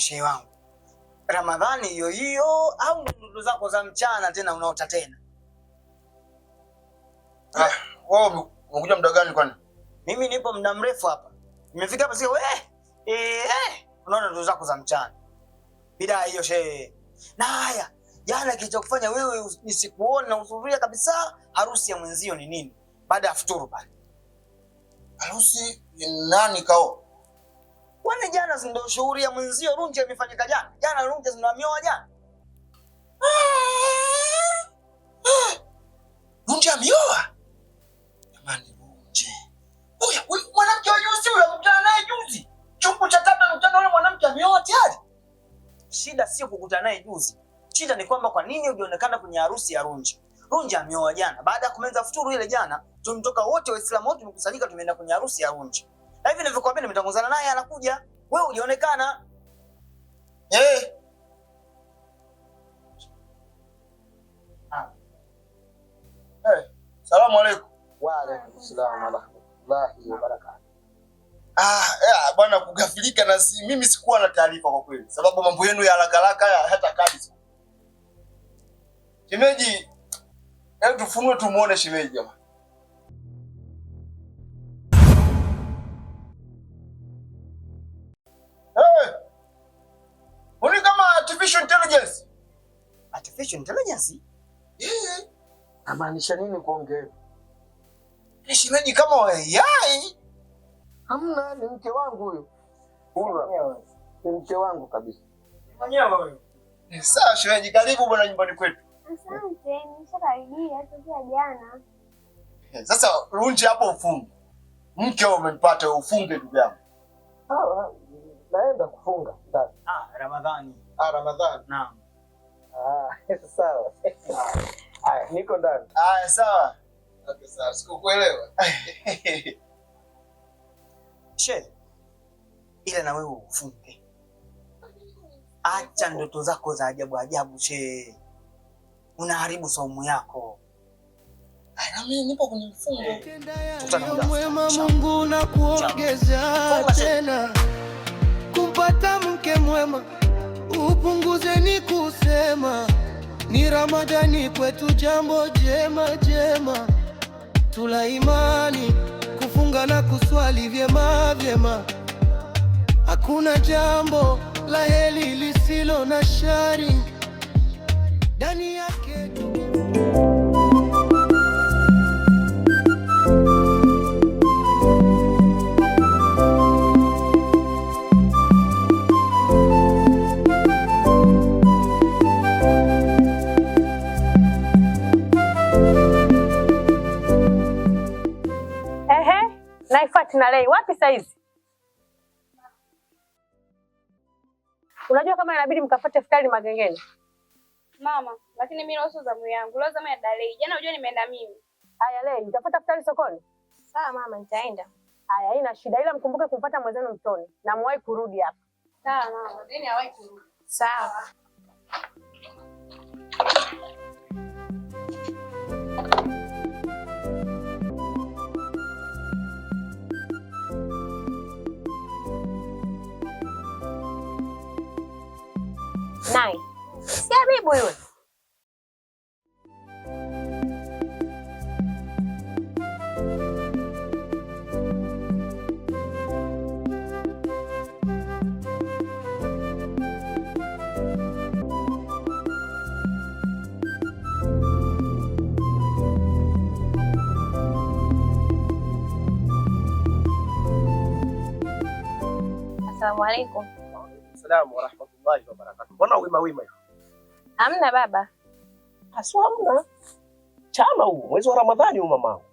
shehe wangu. Ramadhani hiyo hiyo au ndoto zako za mchana tena unaota tena? Wewe umekuja muda gani kwani? Mimi nipo muda mrefu hapa. Nimefika hapa sio unaona ndoto zako za mchana. Bidaa hiyo shehe. Na haya, jana kilichokufanya wewe nisikuone na usuria kabisa harusi ya mwenzio ni nini? Baada ya futuru pale. Harusi nani kao? Kwani jana ndio shughuli ya mwenzio Runje imefanyika jana? Jana Runje zinamioa jana. Runje amioa? Jamani Runje. Huyu mwanamke wa juzi yule mkutana naye juzi. Chungu cha tatu mkutana yule mwanamke amioa tayari. Shida sio kukutana naye juzi. Shida ni kwamba kwa nini hujionekana kwenye harusi ya Runje? Runje amioa jana. Baada ya kumaliza futuru ile jana, tumetoka wote Waislamu wote tumekusanyika tumeenda kwenye harusi ya Runje. Na hivi nilivyokuambia nimetanguzana naye anakuja. Wewe hujionekana. Salamu alaykum. Wa alaykum salaam wa rahmatullahi wa barakatuh. Bwana kugafilika na mimi sikuwa na taarifa kwa kweli. Sababu mambo yenu ya haraka haraka hata kali. Shemeji, hebu tufunue tumuone shemeji jamaa. Uni kama artificial intelligence. Artificial intelligence? Amaanisha nini kuongea? Shemeji kama AI. Hamna, ni mke wangu huyo. Ni mke wangu kabisa. Mwenyewe huyo. Sawa shemeji, karibu bwana nyumbani kwetu. Asante, nishakaribia tokea jana. Sasa Runje hapo ufunge. Mke umempata ufunge ndugu yangu. Naenda kufunga ndani. Ramadhani. Ramadhani. Naam. Sawa. Haya, niko ndani. Sawa. Okay, sawa. Sikukuelewa. Shehe. Ila na wewe ufunge. Acha ndoto zako za ajabu ajabu shehe. Unaharibu saumu yako. Na mimi nipo kwenye mfungo. Mwema Mungu na kuongeza tena. Kumpata mke mwema upunguze ni kusema. Ni Ramadhani kwetu jambo jema jema. Tula imani kufunga na kuswali vyema vyema. Hakuna jambo la heri lisilo na shari ndani yake. Naifati na Lei, wapi saizi? Unajua kama inabidi mkafuate futari magengeni. Mama, lakini mimi leo zamu yangu. Leo zamu ya Dalei. Jana unajua nimeenda mimi. Haya Lei, nitafuta futari sokoni? Sawa mama, nitaenda. Haya, haina shida ila mkumbuke kumpata mwenzenu mtoni. Na muwahi kurudi hapa. Sawa mama. Deni hawahi kurudi. Sawa. Nai. Si Habibu yule. Asalamu alaykum. Asalamu wa rahmatullahi wa barakatuh. Mbona wima hiyo? Hamna baba. Haswa hamna. Chama huu, mwezi wa Ramadhani huu mamangu.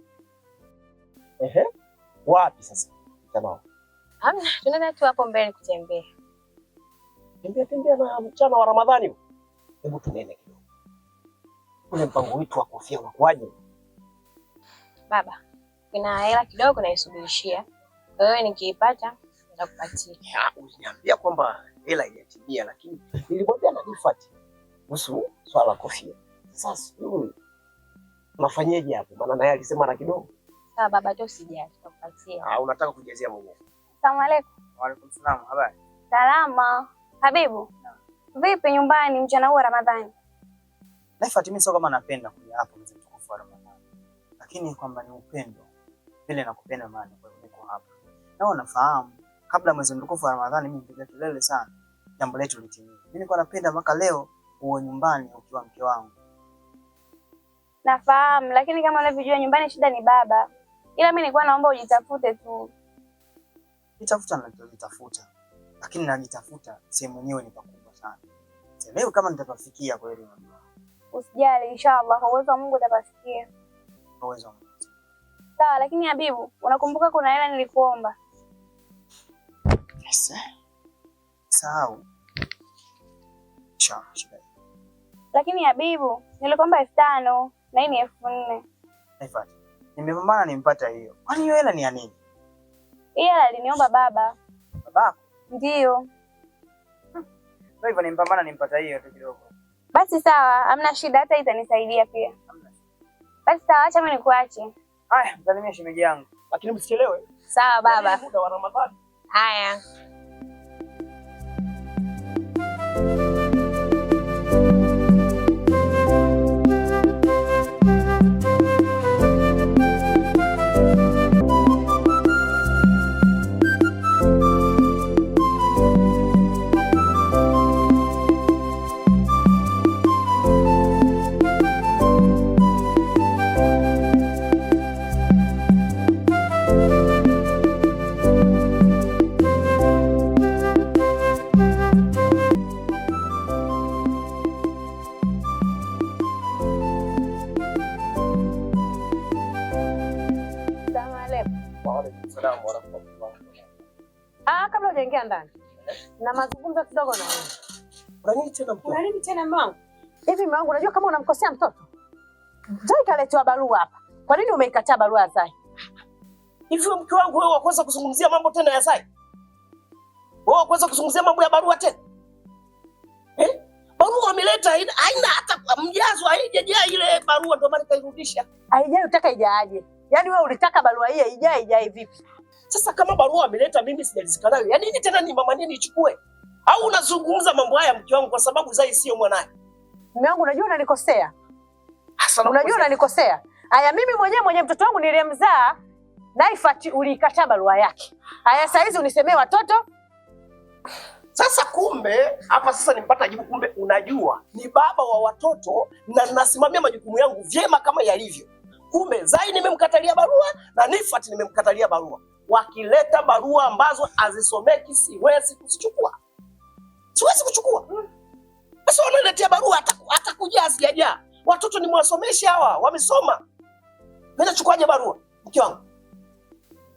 Wapi sasa? Chama. Hamna, tunaenda tu hapo mbele kutembea. Tembea na mchana wa Ramadhani huu. Hebu tunene kidogo. Ule mpango wetu wa kofia unakuaje? Baba, kuna hela kidogo naisubirishia. Wewe nikiipata nitakupatia. Usiniambia kwamba hela haijatimia, lakini nilimwambia na Nifati kuhusu swala la kofia. Sasa unafanyaje hapo? Maana naye alisema na kidogo. Sawa baba, tu usijali, tutakupatia. Unataka kujazia mwenyewe. Asalamu alaykum. Wa alaykum salaam, habari? Salama. Habibu, vipi nyumbani mchana huu wa Ramadhani? Naifati mimi sio kama napenda kuja hapa mwezi mtukufu wa Ramadhani. Lakini kwamba ni upendo. Vile nakupenda maana kwa hiyo niko hapa. Na unafahamu kabla mwezi mtukufu wa Ramadhani mimi nipiga kelele sana. Jambo letu litimie. Mimi nilikuwa napenda mpaka leo uwe nyumbani ukiwa mke wangu. Nafahamu, lakini kama unavyojua nyumbani shida ni baba. Ila mimi nilikuwa naomba ujitafute tu. Nitafuta. Lakini najitafuta sehemu yenyewe ni pakubwa sana. Leo kama nitapafikia kweli. Usijali, inshallah kwa uwezo wa Mungu utapafikia. Kwa uwezo wa Mungu. Sawa, lakini Habibu, unakumbuka kuna hela nilikuomba? Yes. Sawa. Shida. Lakini Habibu, nilikuomba 5,000 na hii ni 4,000. Naifati. Nimepambana nimpata hiyo. Kwani hiyo hela ni ya nini? Hii hela aliniomba baba. Babako? Ndio. Kwa hivyo nimpambana nimpata hiyo tu kidogo. Basi sawa, hamna shida, hata itanisaidia pia. Basi sawa, acha mimi nikuache. Haya, msalimie shemeji yangu. Lakini msichelewe. Sawa baba. Muda wa Ramadhani. Haya. Kabla hujaingia ndani. Na mazungumzo kidogo na wewe. Kuna nini tena mume wangu? Hivi mume wangu unajua kama unamkosea mtoto? Zai kaletewa barua hapa. Kwa nini umeikataa barua ya Zai? Hivi mke wangu wewe wakosa kuzungumzia mambo tena ya Zai? Wewe wakosa kuzungumzia mambo ya barua tena? Barua ameleta haina hata mjazo, haijajaa ile barua ndio maana kairudisha. Haijai utaka ijaaje? Yaani wewe ulitaka barua hii ijai vipi? Sasa kama barua ameleta mimi sijalizika nayo. Yaani nini tena ni mama nini ichukue? Au unazungumza mambo haya mke wangu kwa sababu Zai sio mwanae? Mume wangu unajua unanikosea. Unajua unanikosea. Haya mimi mwenyewe mtoto wangu niliyemzaa Naifati uliikataa barua yake. Haya saa hizi unisemee watoto. Sasa kumbe hapa sasa nimpata jibu, kumbe unajua ni baba wa watoto na nasimamia majukumu yangu vyema kama yalivyo. Kumbe Zai nimemkatalia barua na Naifati nimemkatalia barua. Wakileta barua ambazo azisomeki siwezi kuzichukua. Siwezi kuchukua. Sasa wanaletea barua atakuja asijajaa. Watoto ni mwasomesha hawa, wamesoma. Mimi nachukuaje barua mke wangu?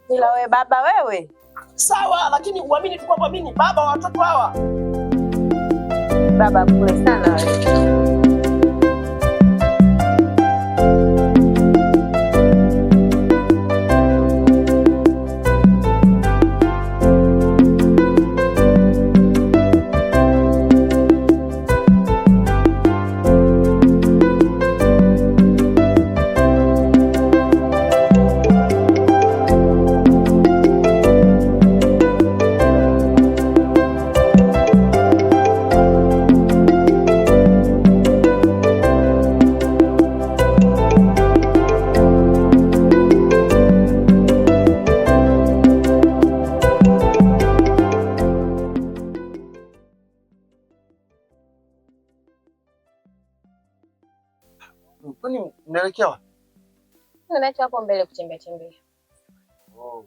Ila wewe baba wewe. Sawa, lakini uamini tu kwamba mimi ni baba wa watoto hawa. Baba kule sana wewe. Kwani mnaelekea wapi? Ninacho hapo mbele kutembea. Oh.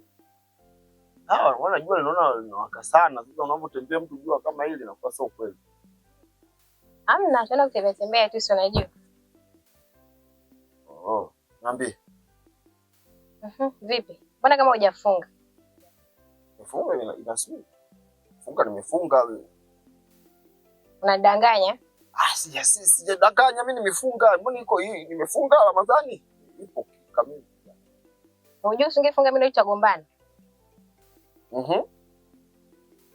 Wanajua linaona linawaka sana. Sasa unapotembea mtu jua kama hili na kwa sio kweli. Hamna, tunaenda kutembea tu sio unajua. Oh, niambie. Vipi? Mbona kama hujafunga? Nifunga inasubiri. Funga nimefunga. Unadanganya? Sijadanganya, mimi nimefunga. Mbona iko hii? Nimefunga Ramadhani. Ipo kamili. Unajua usingefunga mimi ndio tutagombana.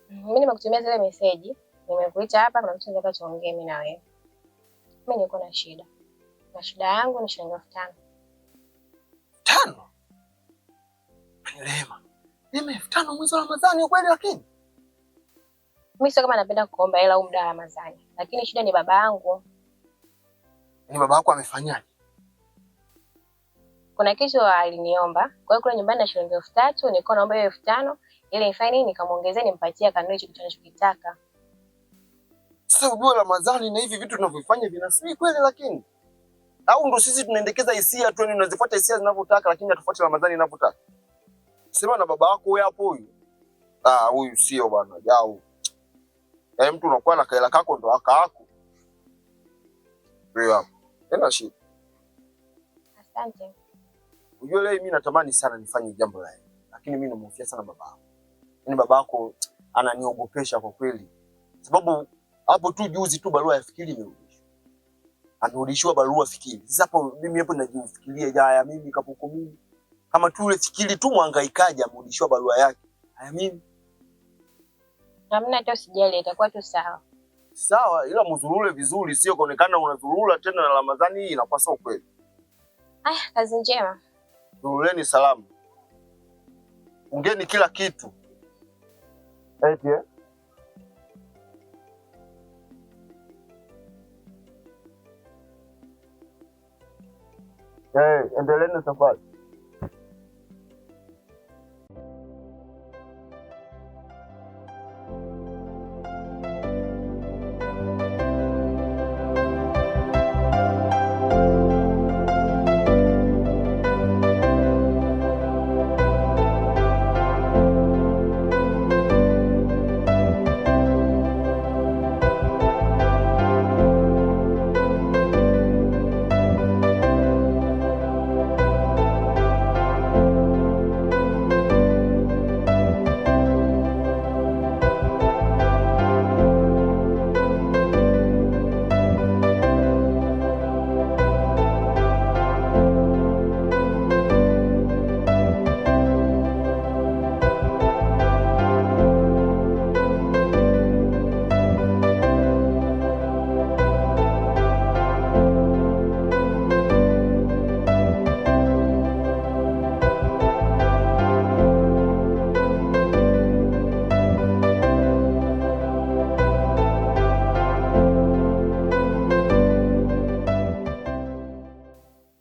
Mimi nimekutumia zile message, nimekuita hapa kuna mtu anataka tuongee mimi na wewe. Mimi niko na shida. Na shida yangu ni shilingi 5,000. 5? Rehema. Mimi 5,000 mwezi wa Ramadhani kweli lakini? Mimi sio kama napenda kuomba hela au muda wa Ramadhani, lakini shida ni baba yangu. Ni baba yako amefanyaje? Kuna kitu aliniomba. Kwa hiyo kule nyumbani na shilingi 3000, nilikuwa naomba hiyo 5000 ili nifanye nikamuongezea nimpatie kanunue hicho kitu anachokitaka. Sasa ujue Ramadhani na hivi vitu tunavyofanya vinasiri kweli lakini. Au ndo sisi tunaendekeza hisia tu, tunazifuata hisia zinavyotaka lakini hatufuati Ramadhani inavyotaka. Sema na baba yako wewe hapo huyu. Huyu sio bwana, jao. Mtu unakuwa na kaela kako ndo akaako. Wewe hapo. Tena shida. Asante. Unajua leo mimi natamani sana nifanye jambo la hili. Lakini mimi namhofia sana baba yako. Yaani baba yako ananiogopesha kwa kweli. Sababu hapo tu juzi tu barua ya Fikiri imerudishwa. Amerudishiwa barua Fikiri. Sasa hapo mimi hapo najifikiria haya mimi kapoko mimi. Kama tu ile Fikiri tu mhangaikaje amerudishiwa barua yake. Haya mimi. Hamna, hata usijali, itakuwa tu sawa. Sawa, ila mzurule vizuri, sio kuonekana unazurula tena na Ramadhani hii inakuwa sawa kweli. Aya, kazi njema. Zuruleni salamu. Ungeni kila kitu. Eti endeleeni safari.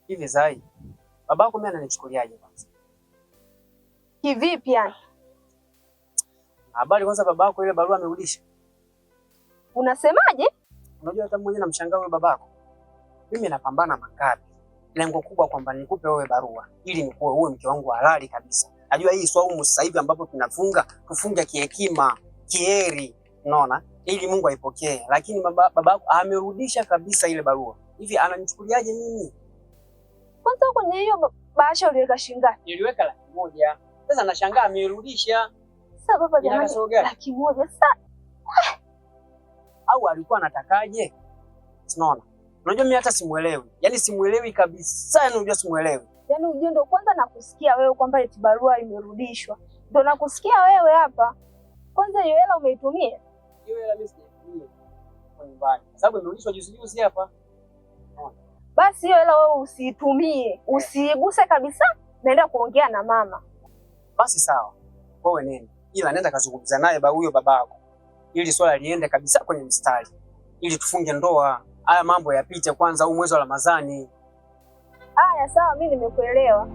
Hivi Zai, babako mimi ananichukuliaje kwanza? Kivipi yani? Habari kwanza, babako ile barua amerudisha. Unasemaje? Unajua hata mmoja namshangaa wewe babako. Mimi napambana mangapi? Lengo kubwa kwamba nikupe wewe barua ili nikuwe uwe mke wangu halali kabisa. Najua hii swaumu sasa hivi ambapo tunafunga, tufunge kihekima, kieri, unaona? Ili Mungu aipokee. Lakini babako amerudisha kabisa ile barua. Hivi ananichukuliaje mimi? Kwanza kwenye hiyo bahasha uliweka shilingi ngapi? Niliweka 100,000. Sasa nashangaa amerudisha. Sasa baba jamani, 100,000 sasa. Au alikuwa anatakaje? Unaona? Unajua mimi hata simuelewi. Yaani simuelewi kabisa, yaani unajua simuelewi. Yaani ujue ndio kwanza nakusikia wewe kwamba eti barua imerudishwa. Ndio nakusikia wewe hapa. Kwanza hiyo hela umeitumia? Hiyo hela mimi sijaitumia kwa nyumbani. Sababu imerudishwa juzi hapa. Basi hiyo hela wewe usiitumie. Usiiguse kabisa. Naenda kuongea na mama. Basi sawa. Wewe nenda. Ila nenda kazungumza naye huyo babako. Ili swala liende kabisa kwenye mstari. Ili tufunge ndoa. Haya mambo yapite kwanza huu mwezi wa Ramadhani. Haya sawa, mimi nimekuelewa.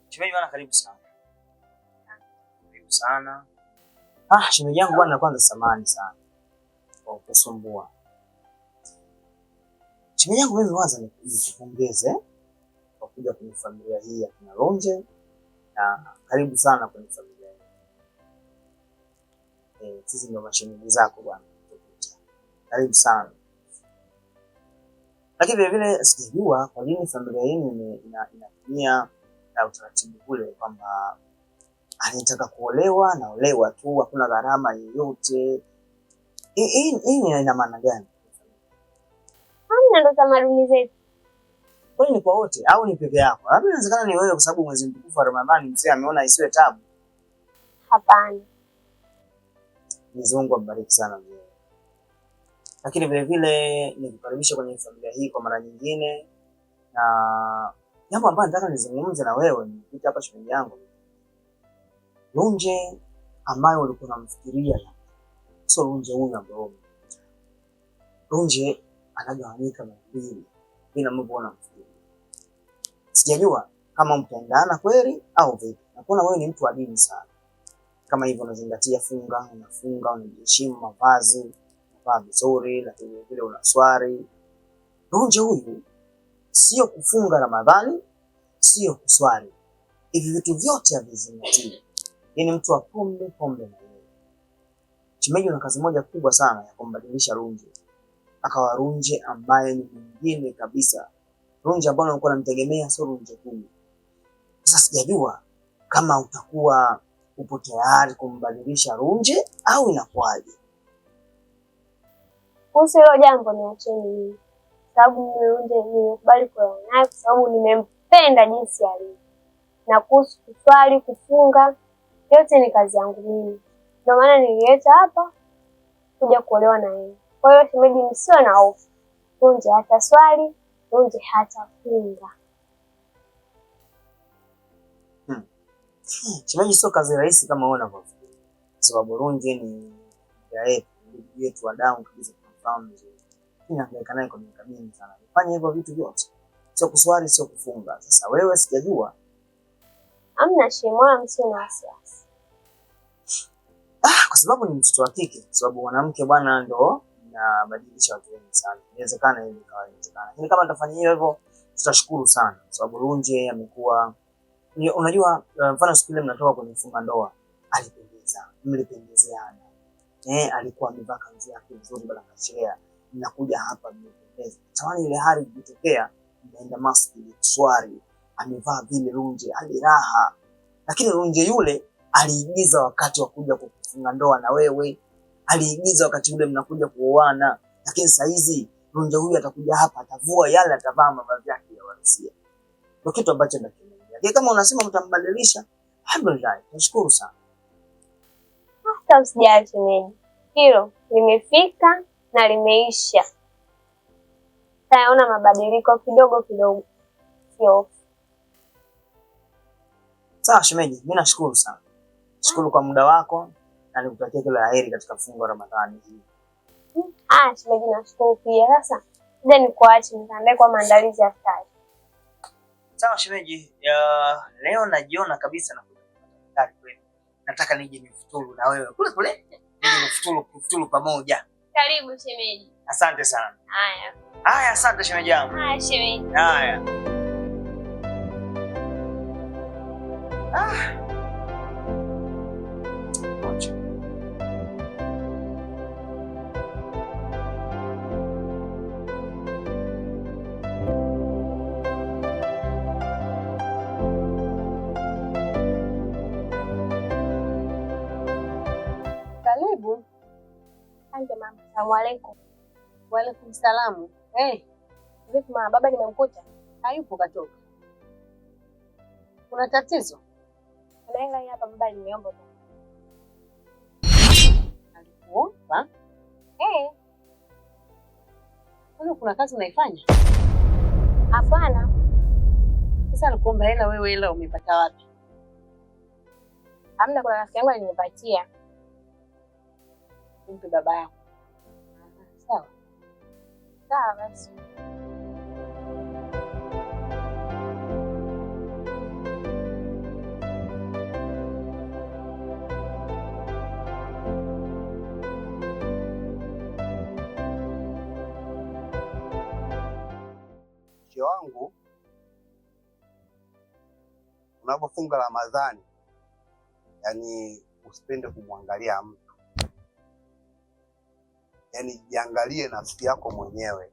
Shemeji bwana, karibu sana. Karibu sana. Shemeji yangu bwana, kwanza samahani sana kwa kusumbua. Shemeji yangu, mimi kwanza nikupongeze kwa kuja kwenye familia hii ya kina Lonje, na karibu sana kwenye familia hii. Sisi ndio mashemeji zako bwana. Karibu sana. Lakini vile vile sijajua kwa nini familia hii inatumia utaratibu kule kwamba anataka kuolewa na olewa tu, hakuna gharama yoyote. Hii ina maana gani? Hamna, ndo tamaduni zetu. Kwani ni kwa wote au ni peke yako? Labda inawezekana ni wewe kwa sababu mwezi mtukufu wa Ramadhani mzee ameona isiwe tabu. Hapana. Mwenyezi Mungu ambariki sana mzee. Lakini vile vile nikukaribisha kwenye familia hii kwa mara nyingine, na jambo ambalo nataka nizungumze na wewe ni hapa shemeji yangu. Lunje ambayo ulikuwa unamfikiria sio Lunje huyu ambaye Lunje anagawanyika mara mbili bila mbona mfikiria. Sijajua kama mtaendana kweli au vipi. Nakuona wewe ni mtu wa dini sana. Kama hivyo unazingatia funga, unafunga, unaheshimu mavazi, unavaa vizuri, lakini vile unaswali. Lunje huyu sio kufunga Ramadhani, sio kuswali. Hivi vitu vyote havizingatii. Ni mtu wa pombe na yeye. Shemeji una kazi moja kubwa sana ya kumbadilisha Lunje. Akawa Lunje ambaye ni mwingine kabisa. Lunje ambaye unakuwa unamtegemea sio Lunje huyu. Sasa sijajua kama utakuwa upo tayari kumbadilisha Lunje au inakuwaje? Kuhusu hilo jambo niacheni mimi. Sababu Lunje nimekubali kuwa naye kwa sababu nimempenda jinsi alivyo. Na kuhusu kuswali, kufunga, yote ni kazi yangu mimi. Ndio maana nilileta hapa kuja kuolewa na yeye. Kwa hiyo shemeji, msiwe na hofu. Lunje hataswali, Lunje hatafunga. Shemeji, sio kazi rahisi kama wewe unavyofikiria. Sababu Lunje ni yetu wa damu kabisa tunafahamu vizuri. Ninahangaika naye kwa miaka mingi sana. Nifanye hivyo vitu vyote. Sio kuswali, sio kufunga. Sasa wewe sijajua. Hamna shemwa, msiwe na wasiwasi. Kwa sababu ni mtoto wa kike, kwa sababu mwanamke bwana ndo inabadilisha watu wengi sana. Inawezekana hivi kawa inawezekana. Lakini kama tutafanyia hivyo tutashukuru sana. Kwa sababu Lunje amekuwa unajua mfano siku ile mnatoka kwenye funga ndoa, alipendeza, mlipendezeana. Alikuwa amevaa kanzu yake nzuri bila kashea. Mnakuja hapa mmependeza. Tamani ile hali ikitokea, mnaenda masjid swali, amevaa vile Lunje, hali raha. Lakini Lunje yule aliigiza wakati wa kuja kufunga ndoa na wewe. Aliigiza wakati ule mnakuja kuoana. Lakini saa hizi Lunje huyu atakuja hapa, atavua yale, atavaa mavazi yake ya uhalisia. Ndio kitu ambacho nakimwambia. Kama unasema mtambadilisha, alhamdulillah, nashukuru sana. Hata usijali shemeji. Hilo limefika na limeisha. Tayaona mabadiliko kidogo kidogo. Sio. Sawa shemeji, mimi nashukuru sana. Shukuru kwa muda wako na nikutakia kila la heri katika fungo la Ramadhani hii. Shemeji nashukuru pia. Sasa ndio nikuache nikaandae kwa maandalizi ya futari. Sawa shemeji, leo najiona kabisa na kutafakari kweli. Nataka nije nifuturu na wewe kule. Nije nifuturu pamoja. Karibu shemeji. Asante sana. Haya, asante shemeji yangu. Haya shemeji. Haya. Karibu. Asante mama. Asalamu alaykum. Wa alaykum salamu. Vipi mama, baba nimemkuta? Hayupo, katoka. Kuna tatizo? Kuna hela hapa baba nimeomba. Alikuomba? Kuna kazi unaifanya? Hapana. Sasa alikuomba hela, wewe hela umepata wapi? Hamna, kuna rafiki yangu alinipatia. Mpe baba yako. Sawa. Sawa basi. Mke wangu, unapofunga Ramadhani, yani usipende kumwangalia mtu. Yani jiangalie nafsi yako mwenyewe.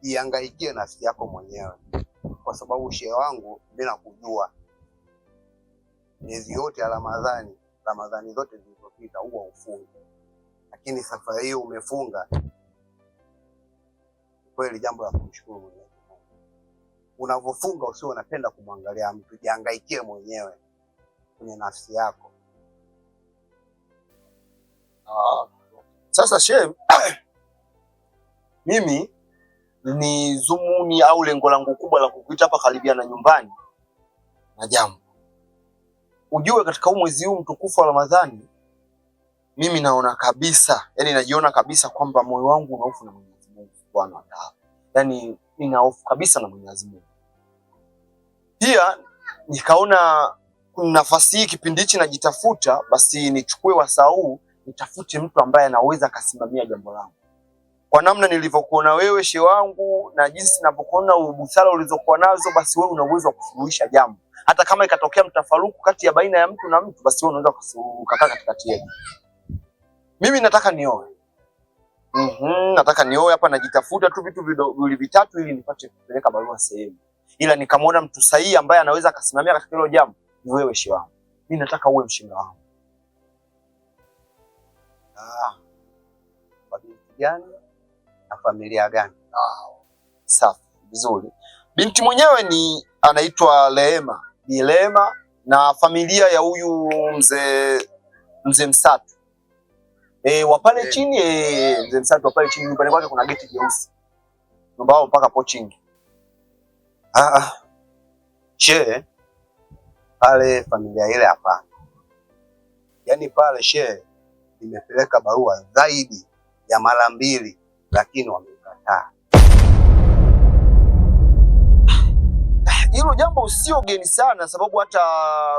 Ihangaikie nafsi yako mwenyewe. Kwa sababu shehe wangu, mimi nakujua. Miezi yote ya Ramadhani zote zilizopita huwa ufunge. Lakini safari hiyo umefunga. Kweli jambo la kumshukuru Mwenyezi Mungu. unavyofunga usio unapenda kumwangalia mtu, jihangaikie mwenyewe kwenye nafsi yako. Sasa shehe, mimi ni zumuni au lengo langu kubwa la kukuita hapa karibia na nyumbani na jambo. Ujue katika mwezi huu mtukufu wa Ramadhani, mimi naona kabisa, yani najiona kabisa kwamba moyo wangu una hofu na Mwenyezi Mungu Subhanahu wa Ta'ala. Yani nina hofu kabisa na Mwenyezi Mungu. Pia nikaona nafasi hii kipindi hichi najitafuta, basi nichukue wasaa huu nitafute mtu ambaye anaweza akasimamia jambo langu. Kwa namna nilivyokuona wewe shehe wangu na jinsi ninavyokuona ubusara ulizokuwa nazo, basi wewe una uwezo wa kusuluhisha jambo. Hata kama ikatokea mtafaruku kati ya baina ya mtu na mtu, basi wewe unaweza kukaa katikati yetu. Mimi nataka nioe. Nataka nioe hapa, najitafuta tu vitu vitatu ili nipate kupeleka barua sehemu. Ila nikamwona mtu sahihi ambaye anaweza akasimamia katika hilo jambo, ni wewe shehe wangu. Mimi nataka uwe mshinda wangu. Binti gani na familia gani? Safi, vizuri. Binti mwenyewe ni anaitwa Rehema, Bi Rehema, na familia ya huyu mzee Msatu. Wa pale chini, mzee Msatu wa pale chini, nyumbani kwake kuna geti jeusi. Nyumba yao mpaka hapo chini. Shehe, pale familia ile hapana. Yaani pale shehe, nimepeleka barua zaidi ya mara 2 lakini wamekataa. Hilo jambo sio geni sana, sababu hata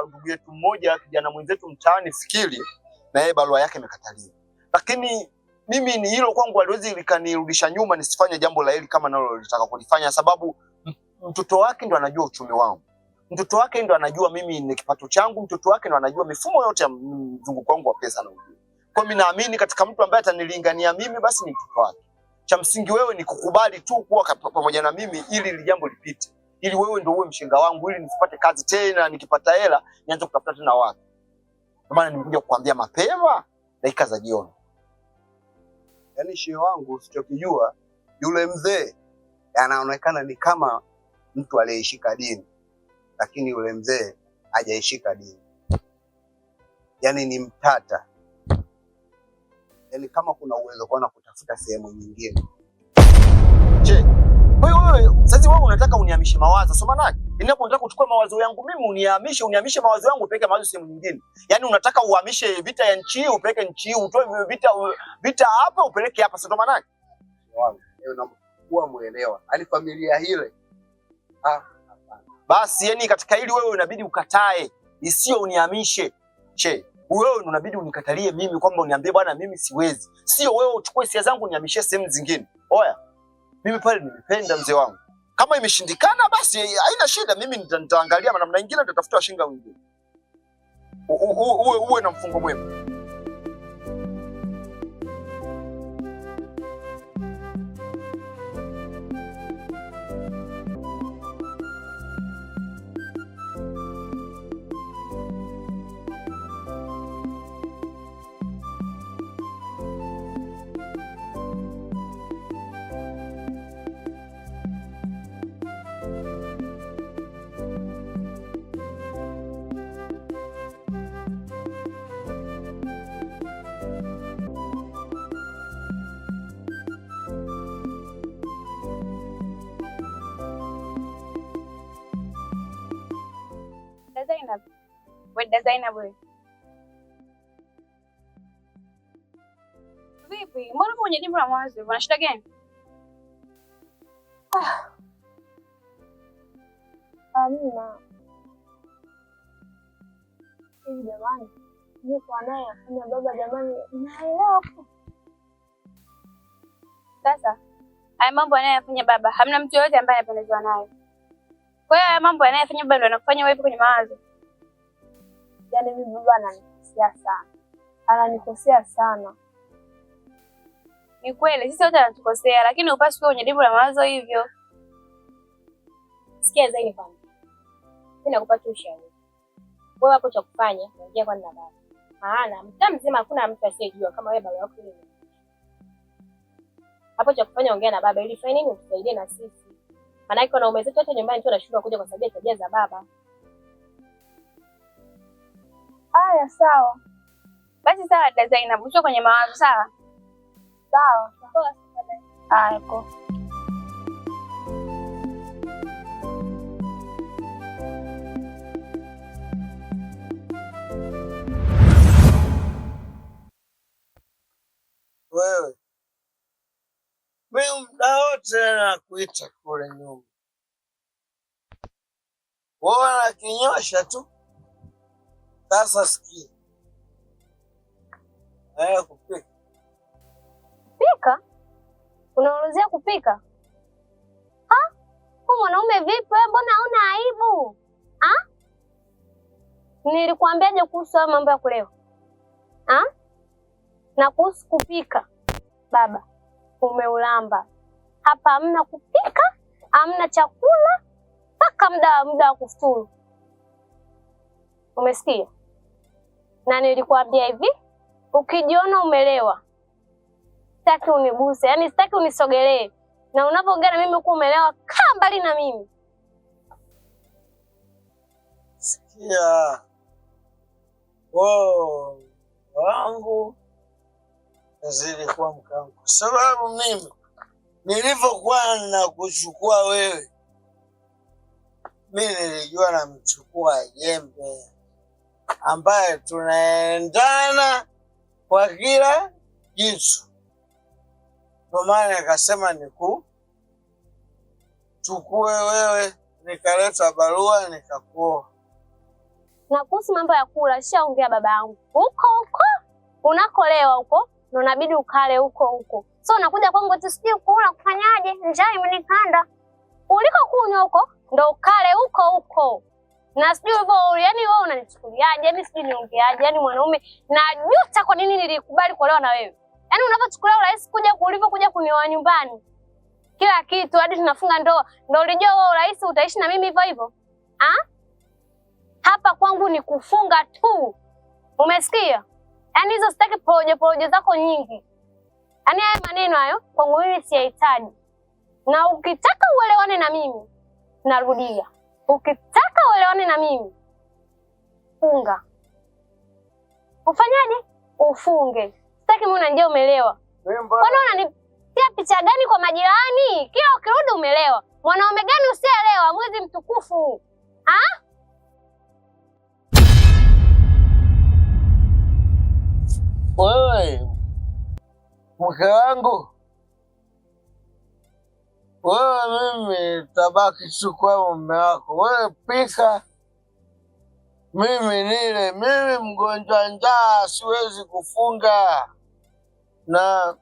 ndugu yetu mmoja, kijana mwenzetu mtaani Fikiri, na yeye barua yake imekataliwa. Lakini mimi ni hilo kwangu haliwezi likanirudisha nyuma nisifanye jambo la hili kama nalo nalitaka kulifanya, sababu mtoto wake ndo anajua uchumi wangu. Mtoto wake ndo anajua mimi ni kipato changu, mtoto wake ndo anajua mifumo yote ya mzunguko wangu wa pesa na ujue. Kwa mimi naamini katika mtu ambaye atanilingania mimi, basi ni mtoto wake. Cha msingi wewe ni kukubali tu kuwa pamoja na mimi ili ile jambo lipite. Ili wewe ndio uwe mshenga wangu, ili nisipate kazi tena, nikipata hela nianze kutafuta tena watu. Kwa maana nimekuja kukuambia mapema dakika za jioni. Yaani shehe wangu usichokijua, yule mzee anaonekana ni kama mtu aliyeshika dini, lakini yule mzee hajaishika dini. Yaani ni mtata. Yaani kama kuna uwezo kwa kutafuta sehemu nyingine. Je, wewe sasa wewe unataka unihamishe mawazo, soma nani? Ninapo nataka kuchukua mawazo yangu mimi unihamishe mawazo yangu upeke mawazo sehemu nyingine. Yaani unataka uhamishe vita ya nchi upeke nchi, utoe vita hapa upeleke hapa, soma nani? Wangu, wewe unakuwa muelewa. Hali familia ile. Basi yani katika hili wewe unabidi ukatae, isio unihamishe. Che, wewe unabidi unikatalie mimi kwamba uniambie bwana mimi siwezi. Sio wewe uchukue hisia zangu unihamishie sehemu zingine. Oya. Mimi pale nimependa mzee wangu. Kama imeshindikana basi haina shida, mimi nitaangalia namna nyingine, nitatafuta washinga wengine. Uwe na mfungo mwema. Zainab wewe. Vipi? Mbona kwenye dimba la mawazo? Una shida gani? Amina. Hivi jamani, niko naye afanya baba jamani, naelewa. Sasa, haya mambo anayofanya baba, hamna mtu yote ambaye anapendezwa nayo. Kwa hiyo haya mambo anayofanya baba ndio anakufanya wewe kwenye mawazo. Yaani mimi baba ananikosea sana. Ananikosea sana. Ni kweli sisi wote anatukosea, lakini upasi kuwa kwenye dimba la mawazo hivyo. Sikia Zaini kwanza. Mimi nakupa ushauri. Wewe hapo cha kufanya, unajia kwa nina baba. Maana mtaa mzima hakuna mtu asiyejua kama wewe baba yako yule. Hapo cha kufanya ongea na baba ili fanye nini utusaidie na sisi. Maana wanaume zetu hata nyumbani tu wanashindwa kuja kwa sababu ya tabia za baba. Aya, sawa. Basi sawa dada Zainab, uko kwenye mawazo sawa? Sawa. Aya, kwa. Wewe. Mimi muda wote nakuita kule nyuma. Wewe unakinyosha tu. Sasa sikia. Kupika. Pika? Unaulizia kupika? Ha? Kwa mwanaume vipi wewe, mbona hauna aibu? Ha? Nilikwambiaje kuhusu mambo ya kulewa? Ha? Na kuhusu kupika? Baba, umeulamba. Hapa hamna kupika, hamna chakula, mpaka muda wa kufuturu. Umesikia? Na nilikwambia hivi, ukijiona umelewa, sitaki uniguse, yani sitaki unisogelee. Na unapoongea na mimi uko umelewa, kaa mbali na mimi. Sikia. Wangu nazidi kuwa mkangu. Kwa sababu mimi nilivyokuwa nakuchukua wewe, mimi nilijua namchukua jembe ambaye tunaendana kwa kila kitu. Ndio maana nikasema nikuchukue wewe, nikaleta barua nikakuoa. Na kuhusu mambo ya kula, shaongea baba yangu. Huko unakolewa huko, ndio unabidi ukale huko. So unakuja kwangu eti sijui kula kufanyaje? Njaa imenikanda. Uliko kunywa huko, ndio ukale huko. Na sijui hivyo, yani wewe unanichukuliaje? Mimi sijui niongeaje. Yani mwanaume najuta kwa nini nilikubali kuolewa na wewe. Yani unapochukulia urahisi kuja kunioa nyumbani. Kila kitu hadi tunafunga ndoa. Ndio ulijua wewe urahisi utaishi na mimi hivyo? Hapa kwangu ni kufunga tu. Umesikia? Yani hizo sitaki porojo zako nyingi. Yani haya maneno hayo kwangu mimi siyahitaji. Na ukitaka uelewane na mimi, narudia. Ukitaka uelewane na mimi, funga. Ufanyaje? Ufunge. Sitaki mimi unanijia umelewa. Kwani unanitia picha gani kwa majirani? Kila ukirudi umelewa. Mwanaume gani usielewa mwezi mtukufu? Wewe mke wangu, wewe mimi tabaki tu kwa mume wako. Wewe pika, mimi nile. Mimi mgonjwa njaa, siwezi kufunga. Na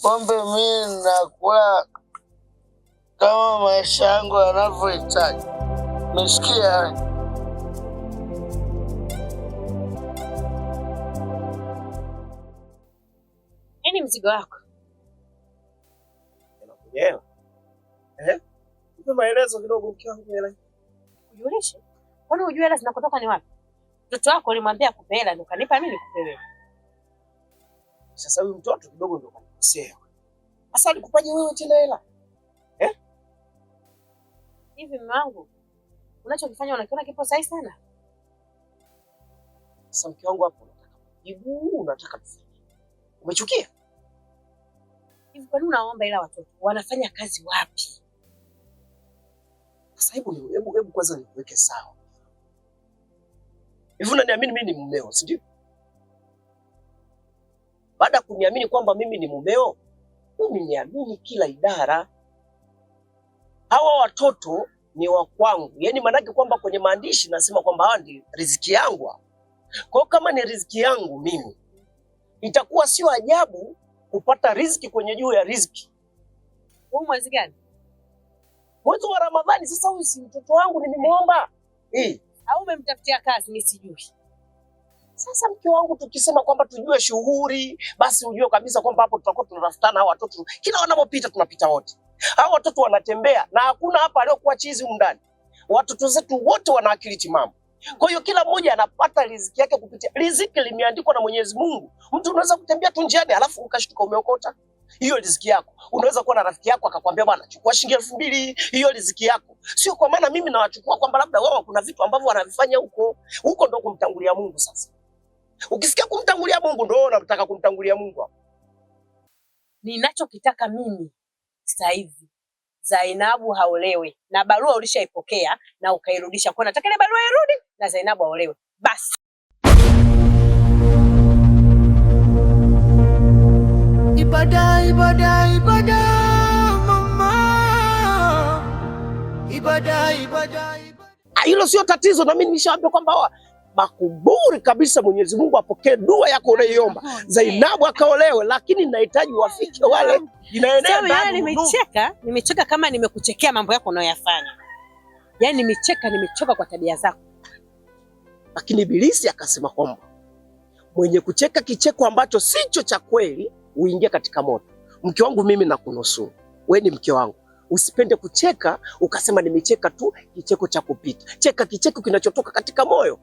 pombe mimi nakula kama maisha yangu yanavyohitaji. Umesikia? Nini mzigo wako? Unakuelewa? Nipe maelezo kidogo mke wangu hela. Ujulishe. Kwani hujui hela zinakotoka ni wapi? Mtoto wako ulimwambia akupe hela ndio kanipa mimi nikupe wewe. Sasa huyu mtoto kidogo ndio kanikosea. Sasa alikupaje wewe tena hela? Hivi mume wangu, unachokifanya unakiona kipo sahihi sana? Sasa mke wangu hapo unataka kujibu, unataka tufanye. Umechukia? Hivi kwa nini unaomba ila watoto? Wanafanya kazi wapi? Sasa hebu kwanza nikuweke sawa. Hivi unaniamini mimi ni mumeo, si ndio? Baada ya kuniamini kwamba mimi ni mumeo, mimi niamini kila idara. Hawa watoto ni wa kwangu. Yaani maanake kwamba kwenye maandishi nasema kwamba hawa ni riziki yangu. Kwa kama ni riziki yangu mimi, itakuwa sio ajabu kupata riziki kwenye juu ya riziki. Huu mwezi gani? Mwezi wa Ramadhani. Sasa huyu si mtoto wangu nimemuomba. Au umemtafutia kazi mimi sijui. Sasa mke wangu, tukisema kwamba tujue shughuli, basi ujue kabisa kwamba hapo tutakuwa tunatafutana. Hawa watoto kila wanapopita tunapita wote. Hawa watoto wanatembea na hakuna hapa aliyokuwa chizi huko ndani. Watoto zetu wote wana akili timamu. Kwa hiyo kila mmoja anapata riziki yake kupitia. Riziki limeandikwa na Mwenyezi Mungu. Mtu unaweza kutembea tu njiani alafu ukashtuka umeokota. hiyo riziki yako. Unaweza kuwa na rafiki yako akakwambia bwana, chukua shilingi 2000, hiyo riziki yako. Sio kwa maana mimi nawachukua kwamba labda wao kuna vitu ambavyo wanavifanya huko. Huko ndo kumtangulia Mungu sasa. Ukisikia kumtangulia Mungu ndo unataka kumtangulia Mungu hapo. Ninachokitaka mimi sasa hivi Zainabu haolewe, na barua ulishaipokea na ukairudisha. Kwa nataka ile barua irudi na Zainabu haolewe. Basi. Ibada, ibada, ibada, mama. Ibada, ibada, ibada. Hilo sio tatizo, na mimi nimeshawaambia kwamba makuburi kabisa Mwenyezi Mungu apokee dua yako unayoiomba. Zainabu akaolewe, lakini ninahitaji wafike wale. Inaenea ndani. Nimecheka kama nimekuchekea mambo yako unayoyafanya. Yaani nimechoka kwa tabia zako. Lakini Ibilisi akasema kwamba mwenye kucheka kicheko ambacho sicho cha kweli uingie katika moto. Mke wangu mimi nakunusuru. Wewe ni mke wangu. Usipende kucheka ukasema nimecheka tu kicheko cha kupita. Cheka kicheko kinachotoka katika moyo.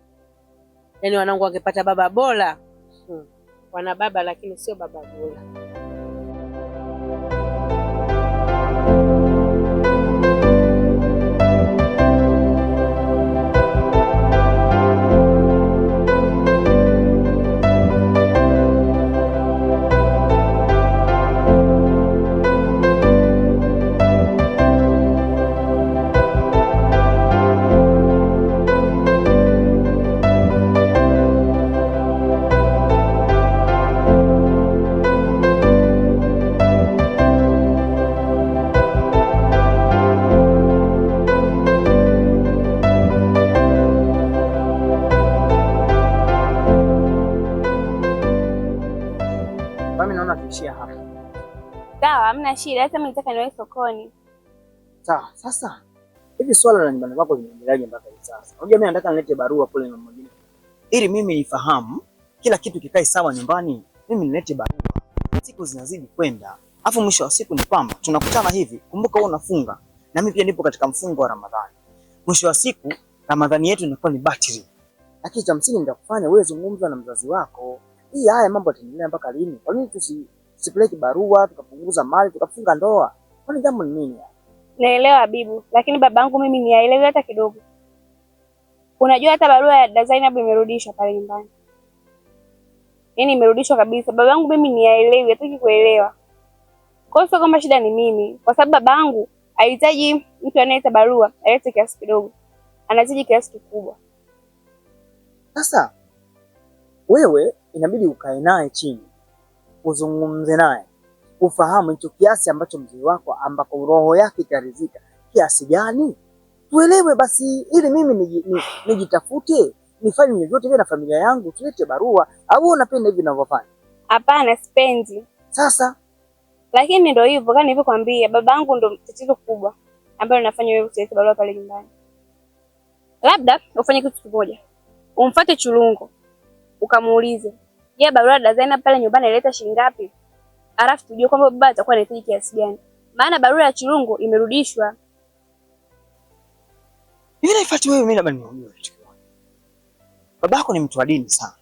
Yaani wanangu wangepata baba bora. Wana baba lakini sio baba bora. Sawa, hamna shida. Hata mimi nataka niwe sokoni. Sawa, sasa hivi swala la nyumbani kwako linaendeleaje mpaka hivi sasa? Unajua mimi nataka nilete barua kule na mwingine. Ili mimi nifahamu kila kitu kikae sawa nyumbani, mimi nilete barua. Siku zinazidi kwenda. Alafu mwisho wa siku ni kwamba tunakutana hivi. Kumbuka wewe unafunga na mimi pia nipo katika mfungo wa Ramadhani. Mwisho wa siku Ramadhani yetu inakuwa ni batili. Lakini cha msingi nitakufanya wewe zungumza na mzazi wako. Hii haya mambo yataendelea mpaka lini? Kwa nini tusipeleke barua tukapunguza mali tukafunga ndoa? Kwani jambo ni nini? Naelewa Habibu, lakini babangu mimi niaelewi hata kidogo. Unajua hata barua ya Zainabu imerudishwa pale nyumbani. Yaani imerudishwa kabisa. Babangu mimi niaelewi, hataki kuelewa. Kwa hiyo sio kama shida ni mimi, kwa sababu babangu alihitaji mtu anayeleta barua, alete kiasi kidogo. Anahitaji kiasi kikubwa. Sasa wewe inabidi ukae naye chini. Uzungumze naye. Ufahamu hicho kiasi ambacho mzee wako ambako roho yake itaridhika kiasi gani, tuelewe basi, ili mimi nijitafute nifanye vyote vile na familia yangu, tulete barua. Au unapenda hivi ninavyofanya? Hapana, sipendi. Sasa lakini ndio hivyo, kama nilivyokuambia, babangu ndo tatizo kubwa ambalo linafanya wewe usilete barua pale nyumbani. Labda ufanye kitu kimoja, umfuate Chulungo ukamuulize, je, barua ya Zainabu pale nyumbani ileta shilingi ngapi? Alafu tujue kwamba baba atakuwa anahitaji kiasi gani. Maana barua ya Chulungo imerudishwa. Yule ifuati wewe, mimi labda niongee kitu kimoja. Babako ni mtu wa dini sana.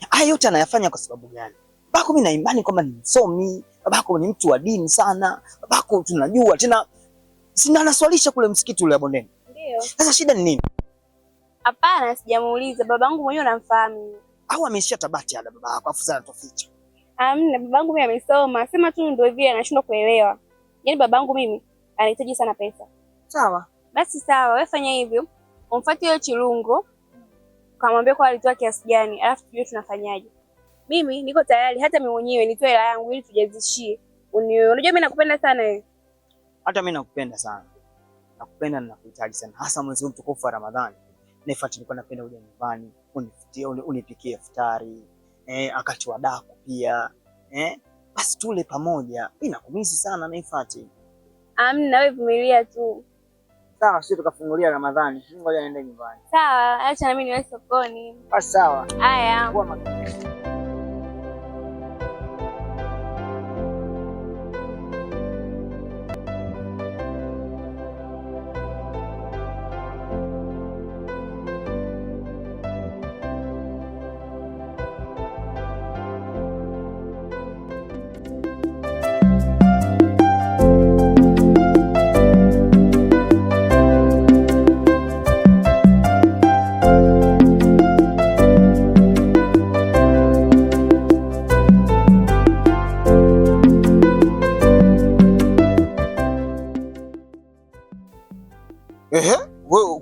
Haya yote anayafanya kwa sababu gani? Babako mimi na imani kwamba ni msomi, babako ni mtu wa dini sana. Babako tunajua tena sina anaswalisha kule msikiti ule bondeni. Ndio. Sasa shida ni nini? Hapana, sijamuuliza. Babangu mwenyewe namfahamu. Au ameishia tabati ada babako afu sana toficha. Amna, babangu mimi amesoma. Sema tu ndio hivi anashindwa kuelewa. Yaani babangu mimi anahitaji sana pesa. Sawa. Basi sawa, wewe fanya hivyo. Umfuate yule Chilungo. Kamwambia kwa alitoa kiasi gani, alafu tujue tunafanyaje. Mimi niko tayari hata mimi mwenyewe nitoe hela yangu ili tujazishie. Unajua mimi nakupenda sana wewe. Hata mimi nakupenda sana. Nakupenda na nakuhitaji sana. Hasa mwezi mtukufu wa Ramadhani. Nifuate, nilikuwa napenda uje nyumbani, unifutie, unipikie iftari, akati wa daku pia. Basi tule pamoja. Mimi nakumisi sana Nifuate. Amna, wewe vumilia tu. Sawa, sisi tukafungulia Ramadhani. Ngoja niende nyumbani. Sawa, acha na mimi niwe sokoni. Basi sawa. Haya.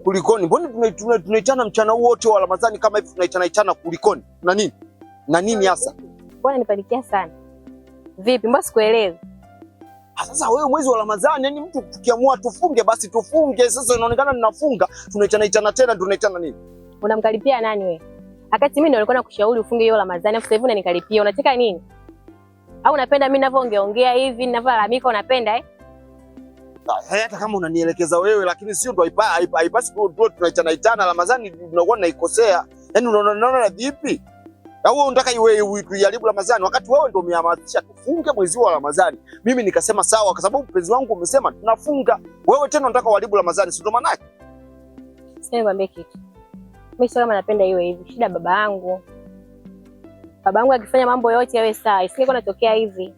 Kulikoni? Mbona tunaitana mchana wote wa Ramadhani kama hivi tunaitana kulikoni? Na nini? Na nini hasa? Mbona nipanikia sana? Vipi? Mbona sikuelewi? Sasa wewe mwezi wa Ramadhani, yani mtu tukiamua tufunge basi tufunge. Sasa inaonekana ninafunga, tunaitana tena tunaitana nini? Unamkaripia nani wewe? Akati mimi ndio nilikuwa nakushauri ufunge hiyo Ramadhani, afu sasa hivi unanikaripia. Unacheka nini? Au unapenda mimi ninavyoongeongea hivi, ninavyolalamika unapenda eh? Hata kama unanielekeza wewe, lakini sio ndo haipasi tunaitana Ramadhani tunakuwa tunaikosea. Yaani unaona vipi? Au wewe unataka iwe tuiharibu Ramadhani wakati wewe ndio umehamasisha tufunge mwezi wa Ramadhani. Mimi nikasema sawa kwa sababu mpenzi wangu umesema tunafunga. Wewe tena unataka uharibu Ramadhani, si ndo maana yake? Sasa nikwambie kitu. Mimi sio kama napenda iwe hivi. Shida baba yangu. Baba yangu akifanya mambo yote yawe sawa. Isingekuwa natokea hivi.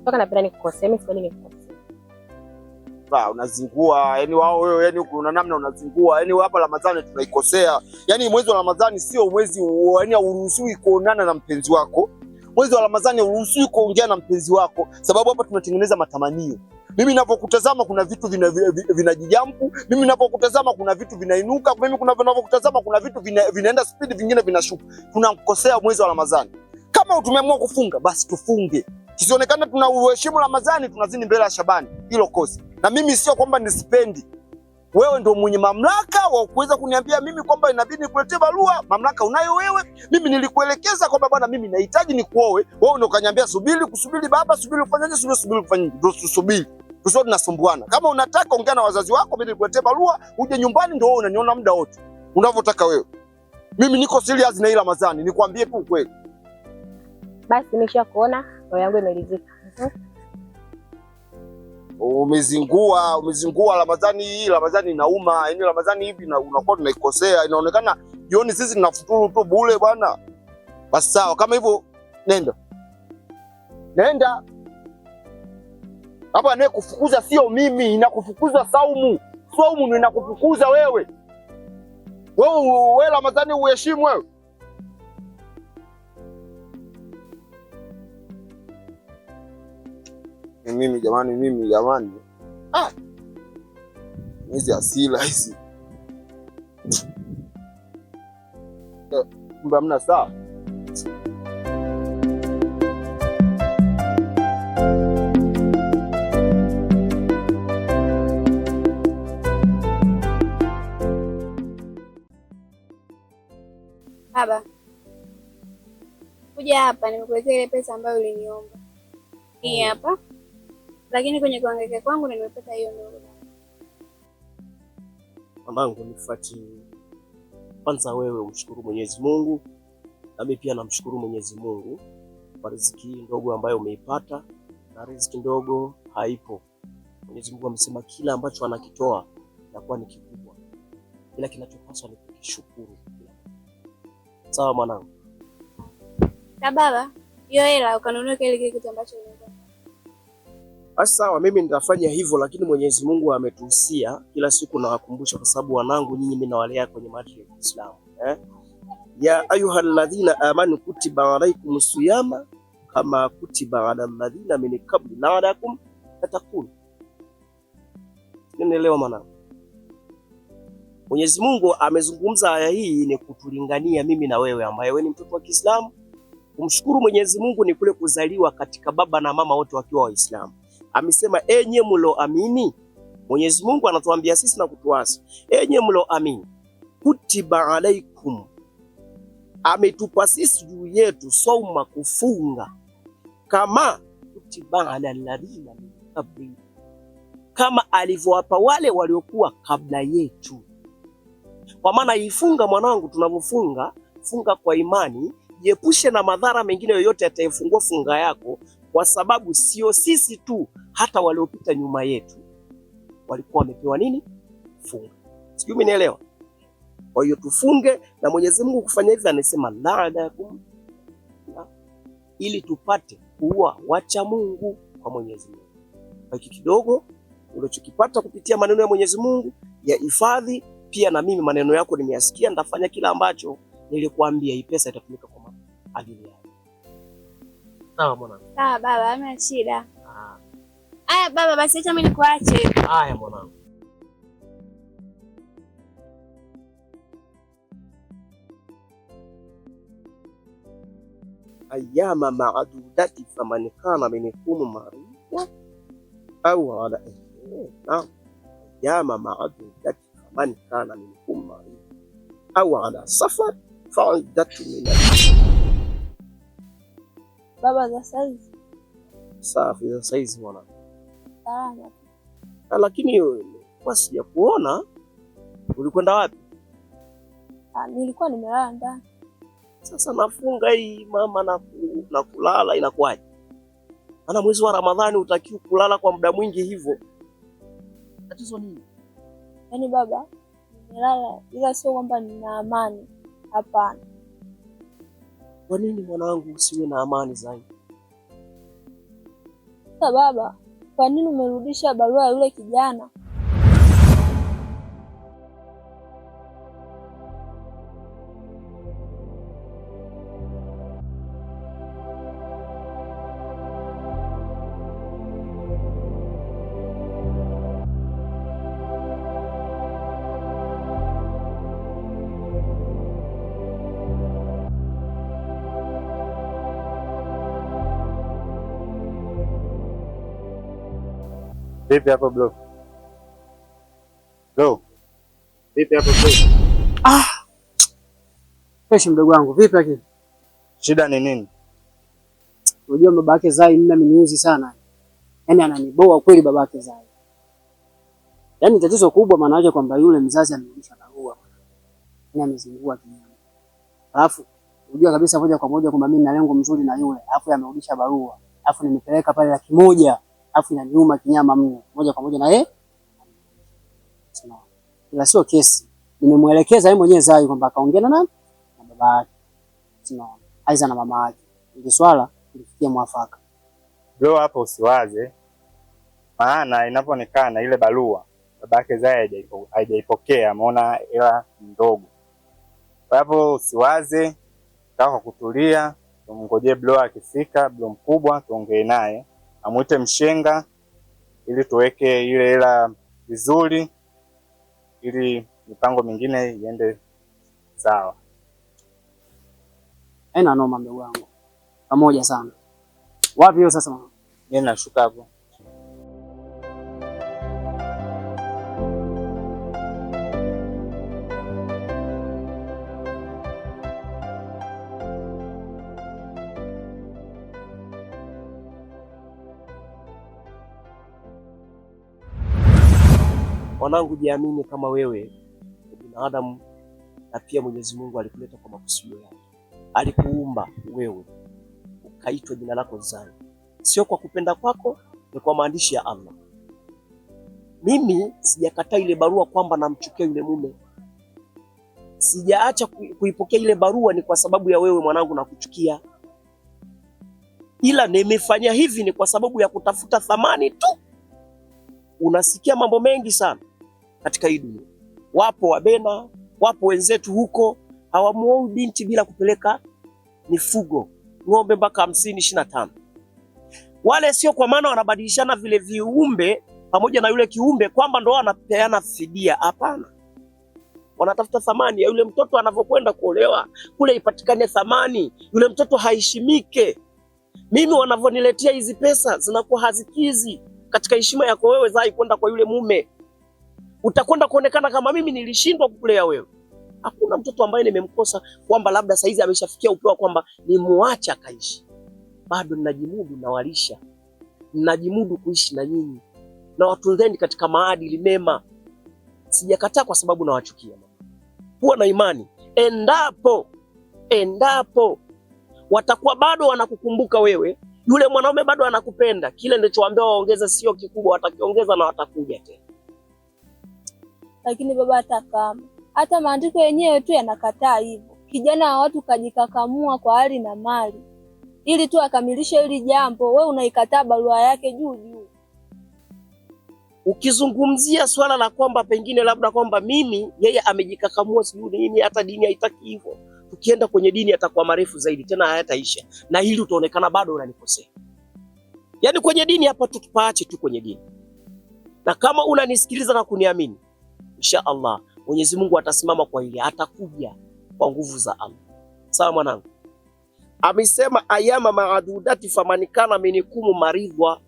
Toka napenda nikukosea, mimi sipendi nikukosea. Unazingua, yani wao wewe, yani kuna namna unazingua. Yani hapa Ramadhani tunaikosea. Yani mwezi wa Ramadhani sio mwezi, yani hauruhusiwi kuonana na mpenzi wako. Mwezi wa Ramadhani hauruhusiwi kuongea na mpenzi wako sababu hapa tunatengeneza matamanio. Mimi ninapokutazama kuna vitu vinajijampu, mimi ninapokutazama kuna vitu vinainuka, mimi ninapokutazama kuna vitu vinaenda speed, vingine vinashuka. Tunakosea mwezi wa Ramadhani. Kama tumeamua kufunga basi tufunge. Kisionekana tunauheshimu Ramadhani tunazini mbele ya Shabani. Hilo kosa. Na mimi sio kwamba nisipendi. Wewe ndio mwenye mamlaka wa kuweza kuniambia mimi kwamba inabidi nikuletee barua. Mamlaka unayo wewe. Mimi nilikuelekeza kwamba bwana mimi nahitaji nikuoe. Wewe ndio ukaniambia kusubiri baba, subiri ufanyaje, subiri kufanyaje. Ndio tusubiri. Tusio tunasumbuana. Kama unataka ongea na wazazi wako, mimi nikuletee barua, uje nyumbani ndio wewe unaniona muda wote. Unavyotaka wewe. Mimi niko serious na hii Ramadhani, nikwambie tu kweli. Basi nimeshakuona, roho yangu imeridhika. Umezingua Ramadhani hii, Ramadhani inauma. Yaani Ramadhani hivi unakuwa tunaikosea. Inaonekana jioni sisi tunafuturu tu bure bwana. Basi sawa, kama hivyo nenda. Nenda. Hapa kufukuza sio mimi, inakufukuza Saumu. Saumu ndio inakufukuza wewe. Wewe Ramadhani uheshimu wewe. Mimi jamani. Hizi asila hizi. Kumbe hamna sawa. Baba, kuja hapa nimekuletea ile pesa ambayo uliniomba. Hii hapa. Lakini kwenye kuhangaika kwangu nimepata hiyo ndogo. Mamangu nifuatie. Kwanza wewe umshukuru Mwenyezi Mungu. Na mimi pia namshukuru Mwenyezi Mungu kwa riziki ndogo ambayo umeipata, na riziki ndogo haipo. Mwenyezi Mungu amesema kila ambacho anakitoa inakuwa ni kikubwa. Kila kinachopaswa ni kushukuru. Sawa mwanangu? Na baba, hiyo hela ukanunua kile kitu ambacho unataka. Basi sawa, mimi nitafanya hivyo, lakini Mwenyezi Mungu ametuhusia kila siku na wakumbusha, kwa sababu wanangu nyinyi mimi nawalea kwenye maadili ya Uislamu. Ya ayyuhalladhina amanu kutiba alaykumus siyama kama kutiba alal ladhina min qabli la'allakum tattaqun. Nielewa mwanangu. Mwenyezi Mungu amezungumza aya hii ni kutulingania mimi na wewe ambaye wewe ni mtoto wa Kiislamu. Kumshukuru Mwenyezi Mungu ni kule kuzaliwa katika baba na mama wote wakiwa Waislamu. Amesema enye mlo amini. Mwenyezi Mungu anatuambia sisi na kutuasa. Enye mlo amini. Kutiba alaikum. Ametupa sisi juu yetu sauma kufunga. Kama kutiba alal ladhina min qabli. Kama alivyowapa wale waliokuwa kabla yetu. Kwa maana ifunga mwanangu, tunavyofunga, funga kwa imani, jiepushe na madhara mengine yoyote yatayefungua funga yako, kwa sababu sio sisi tu, hata waliopita nyuma yetu walikuwa wamepewa nini? Funga. Sijui umenielewa? Kwa hiyo tufunge, na Mwenyezi Mungu kufanya hivi anasema la'allakum, ili tupate kuwa wacha Mungu kwa Mwenyezi Mungu. Kwa hiki kidogo unachokipata kupitia maneno ya Mwenyezi Mungu ya hifadhi, pia na mimi maneno yako nimeyasikia, nitafanya kila ambacho nilikuambia. Hii pesa itatumika kwa ajili yako. Sawa mwanangu? Sawa baba, hamna shida. Aya baba, basi acha mimi nikuache. Haya mwanangu. ayyama ma'dudati faman kana minkum maridan au ala ayyama ma'dudati faman kana minkum maridan au ala safar fa'idatu min Baba za saizi. Safi za saizi mwana. Salama. Lakini kwa sija kuona ulikwenda wapi? Nilikuwa nimelala ndani. Sasa nafunga hii mama na kulala inakuwaje? Ana mwezi wa Ramadhani utakiwa kulala kwa muda mwingi hivyo. Tatizo nini? Yaani baba, nimelala ila sio kwamba nina amani. Hapana. Kwa nini mwanangu usiwe na amani zaidi? Sasa baba, kwa nini umerudisha barua ya yule kijana? Vipi hapo bro? Bro. Vipi hapo bro? Fresh mdogo wangu, vipi lakini? Shida ni nini? Unajua babake Zai mimi ameniuzi sana. Yaani ananiboa kweli babake Zai. Yaani tatizo kubwa maana yake kwamba yule mzazi amerudisha barua. Yaani amezingua kinyama. Alafu unajua kabisa moja kwa moja kwamba mimi nina lengo mzuri na yule. Alafu amerudisha barua. Alafu nimepeleka pale 100,000. Alafu inaniuma kinyama mno. Moja kwa moja na yeye. Ila sio kesi. Nimemuelekeza yeye mwenyewe Zai kwamba akaongea na nani? Na baba yake. Aiza na mama yake. Ili swala lifikie mwafaka. Bro, hapo usiwaze. Maana inapoonekana ile barua babake Zai haijaipokea, ameona hela ndogo. Kwa hapo usiwaze, kaa kutulia, tumngojee bro akifika, bro mkubwa tuongee naye, amuite mshenga ili tuweke ile hela vizuri ili mipango mingine iende sawa. Haina noma mdogo wangu. Pamoja sana. Wapi hiyo sasa mama? Mimi nashuka hapo. Mwanangu, jiamini kama wewe ni binadamu na pia Mwenyezi Mungu alikuleta kwa makusudi yake. Alikuumba wewe ukaitwa jina lako Zai. Sio kwa kupenda kwako, ni kwa maandishi ya Allah. Mimi sijakataa ile barua kwamba namchukia yule mume. Sijaacha kuipokea ile barua ni kwa sababu ya wewe mwanangu na kuchukia. Ila nimefanya hivi ni kwa sababu ya kutafuta thamani tu. Unasikia mambo mengi sana katika hii dunia. Wapo wabena, wapo wenzetu huko hawamuoi binti bila kupeleka mifugo, ng'ombe mpaka 50, 25. Wale sio kwa maana wanabadilishana vile viumbe pamoja na yule kiumbe kwamba ndo wanapeana fidia. Hapana. Wanatafuta thamani ya yule mtoto anavyokwenda kuolewa, kule ipatikane thamani, yule mtoto haheshimike. Mimi wanavyoniletea hizi pesa zinakuwa hazikizi katika heshima yako wewe Zai kwenda kwa yule mume. Utakwenda kuonekana kama mimi nilishindwa kukulea wewe. Hakuna mtoto ambaye nimemkosa kwamba labda saizi ameshafikia upewa kwamba nimuacha kaishi. Bado ninajimudu na walisha. Ninajimudu kuishi na nyinyi. Na watunzeni katika maadili mema. Sijakataa kwa sababu nawachukia. Kuwa na imani. Endapo watakuwa bado wanakukumbuka wewe, yule mwanaume bado anakupenda, kile nilichowaambia waongeza sio kikubwa, watakiongeza na watakuja tena. Lakini baba, hata maandiko yenyewe tu yanakataa hivyo. Kijana wa watu kajikakamua kwa hali na mali ili tu akamilishe hili jambo, wewe unaikataa barua yake juu juu. Ukizungumzia swala la kwamba pengine labda kwamba mimi yeye amejikakamua sijui nini, hata dini haitaki hivyo. Tukienda kwenye dini atakuwa marefu zaidi, tena hayataisha. Na hili utaonekana bado unanikosea. Yaani kwenye dini hapa tukipaache tu kwenye dini. Na kama unanisikiliza na kuniamini, insha Allah Mwenyezi Mungu atasimama kwa hili, atakuja kwa nguvu za Allah. Sawa mwanangu? amesema ayama maadudati famanikana minikumu maridhwa.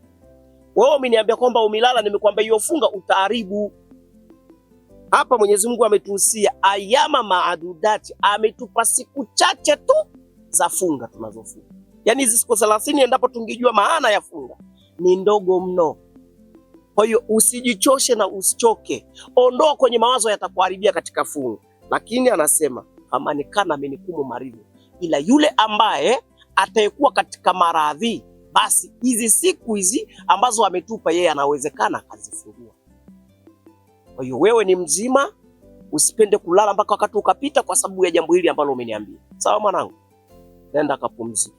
Wewe umeniambia kwamba umilala, nimekwambia hiyo funga utaharibu. Hapa Mwenyezi Mungu ametuhusia ayama maadudati, ametupa siku chache tu za funga tunazofunga. Yaani hizi siku 30 endapo tungejua maana ya funga ni ndogo mno. Kwa hiyo usijichoshe na usichoke. Ondoa kwenye mawazo yatakuharibia katika funga. Lakini anasema famanikana minikumu maridhwa, ila yule ambaye atakuwa katika maradhi, basi hizi siku hizi ambazo ametupa yeye anawezekana akazifungua. Kwa hiyo wewe ni mzima, usipende kulala mpaka wakati ukapita kwa sababu ya jambo hili ambalo umeniambia. Sawa mwanangu? Nenda kapumzika.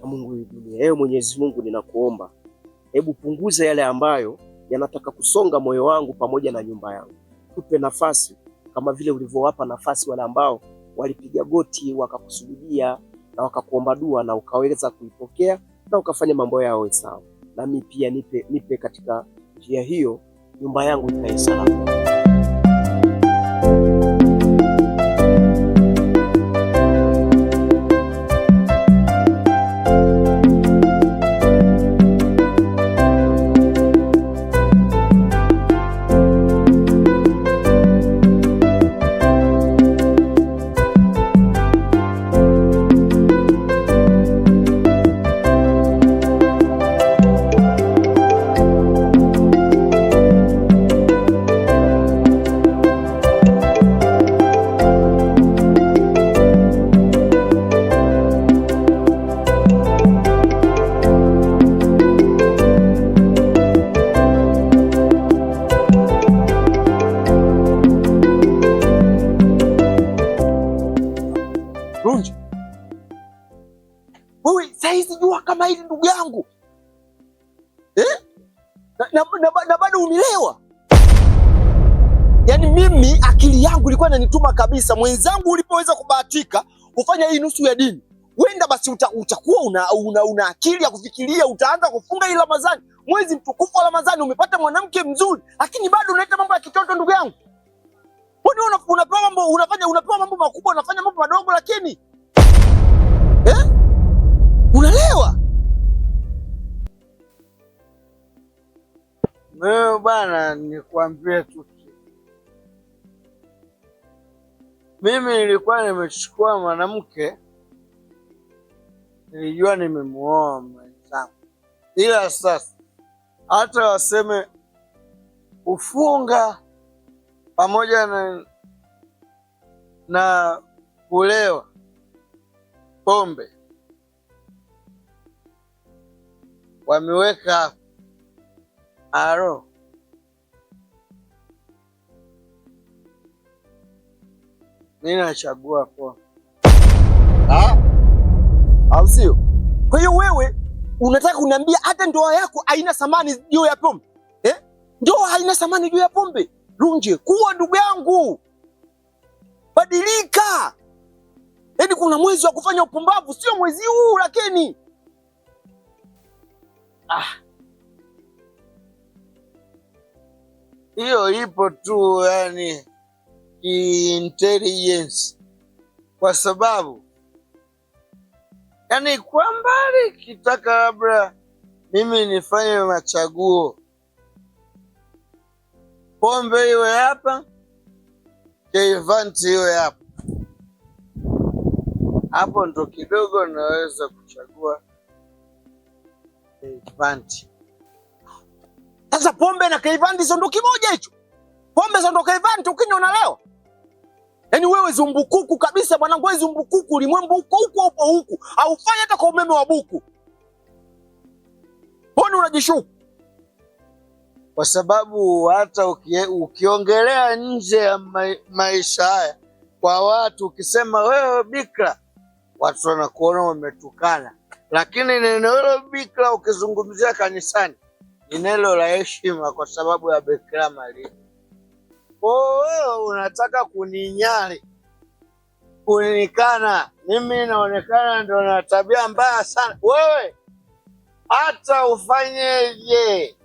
Mungu hii dunia. Ewe Mwenyezi Mungu, ninakuomba hebu punguza yale ambayo yanataka kusonga moyo wangu pamoja na nyumba yangu. Tupe nafasi kama vile ulivyowapa nafasi wale ambao walipiga goti wakakusujudia na wakakuomba dua na ukaweza kuipokea na ukafanya mambo yao sawa. Na mimi pia nipe katika njia hiyo nyumba yangu ikae salama. Wewe saizi jua kama hili ndugu yangu na bado umelewa. Yaani mimi akili yangu ilikuwa inanituma kabisa mwenzangu, ulipoweza kubahatika kufanya hii nusu ya dini, wenda basi utakuwa una akili ya kufikiria, utaanza kufunga hii Ramadhani, mwezi mtukufu wa Ramadhani, umepata mwanamke mzuri, lakini bado unaita mambo ya kitoto ndugu yangu. Mbona unapewa mambo makubwa, unafanya mambo madogo lakini unalewa. Wewe bwana, nikwambie tu, mimi nilikuwa nimechukua mwanamke, nilijua nimemuoa mwenzangu, ila sasa hata waseme ufunga pamoja na kulewa pombe wameweka aro, mimi nachagua pombe. Au sio? Kwa hiyo wewe unataka kuniambia hata ndoa yako haina thamani juu ya pombe? Ndoa haina thamani juu ya pombe? Lunje, kuwa ndugu yangu, badilika. Yaani kuna mwezi wa kufanya upumbavu, sio mwezi huu lakini. Hiyo ipo tu, yani intelligence, kwa sababu yani kwa mbali kitaka labda mimi nifanye machaguo, pombe iwe hapa, Keivanti iwe hapa, hapo ndo kidogo naweza kuchagua Keivanti. Sasa pombe na Keivanti sio ndo kimoja hicho? Pombe sio ndo Keivanti ukinywa unalewa? Yaani wewe zumbukuku kabisa mwanangu, wewe zumbukuku, ulimwembe huko haufai hata kwa umeme wa buku. Mbona unajishuku? Kwa sababu hata ukiongelea nje ya maisha haya kwa watu, ukisema wewe bikra, watu wanakuona umetukana, lakini neno hilo bikra ukizungumzia kanisani ni neno la heshima kwa sababu ya bikra Maria. Wewe unataka kuninyali, kunikana, mimi naonekana ndo na tabia mbaya sana. Wewe hata ufanyeje,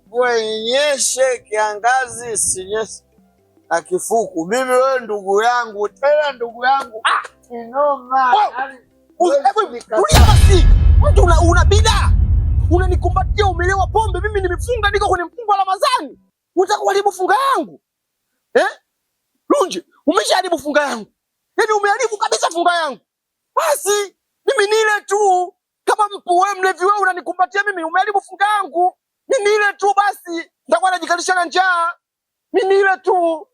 mvua inyeshe, kiangazi isinyeshe, na kifuku. Mimi wewe ndugu yangu, tena ndugu yangu. Inoma. Tulia basi. Mtu una bida. Unanikumbatia umelewa pombe, mimi nimefunga niko kwenye mfungo wa Ramadhani. Unataka kuharibu funga yangu? Lunje, umeshaharibu funga yangu. Yaani umeharibu kabisa funga yangu. Basi, mimi nile tu. Kama mpu wewe mlevi wewe unanikumbatia mimi umeharibu funga yangu. Mimi nile tu basi. Nitakuwa najikalisha na njaa. Mimi nile tu.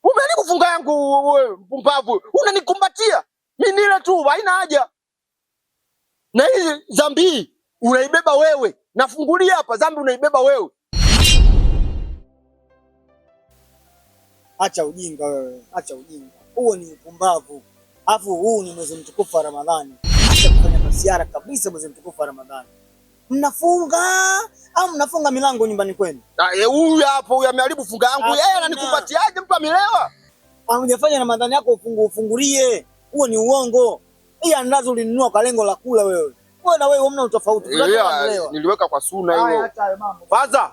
Umeharibu funga yangu wewe mpumbavu. Unanikumbatia. Mimi nile tu, haina haja. Na hii dhambi unaibeba wewe. Nafungulia hapa, dhambi unaibeba wewe. Acha ujinga wewe, acha ujinga. Huo ni upumbavu. Alafu huu ni mwezi mtukufu wa Ramadhani. Acha kufanya masiara kabisa mwezi mtukufu wa Ramadhani. Mnafunga au mnafunga milango nyumbani kwenu? Huyu hapo huyu ameharibu funga yangu. Yeye ananikumbatiaje mtu amelewa? Hujafanya Ramadhani yako ufungulie. Huo ni uongo. Hii andazo ulinunua kwa lengo la kula wewe. Wewe na wewe hamna utofauti. Niliweka kwa sunna hiyo.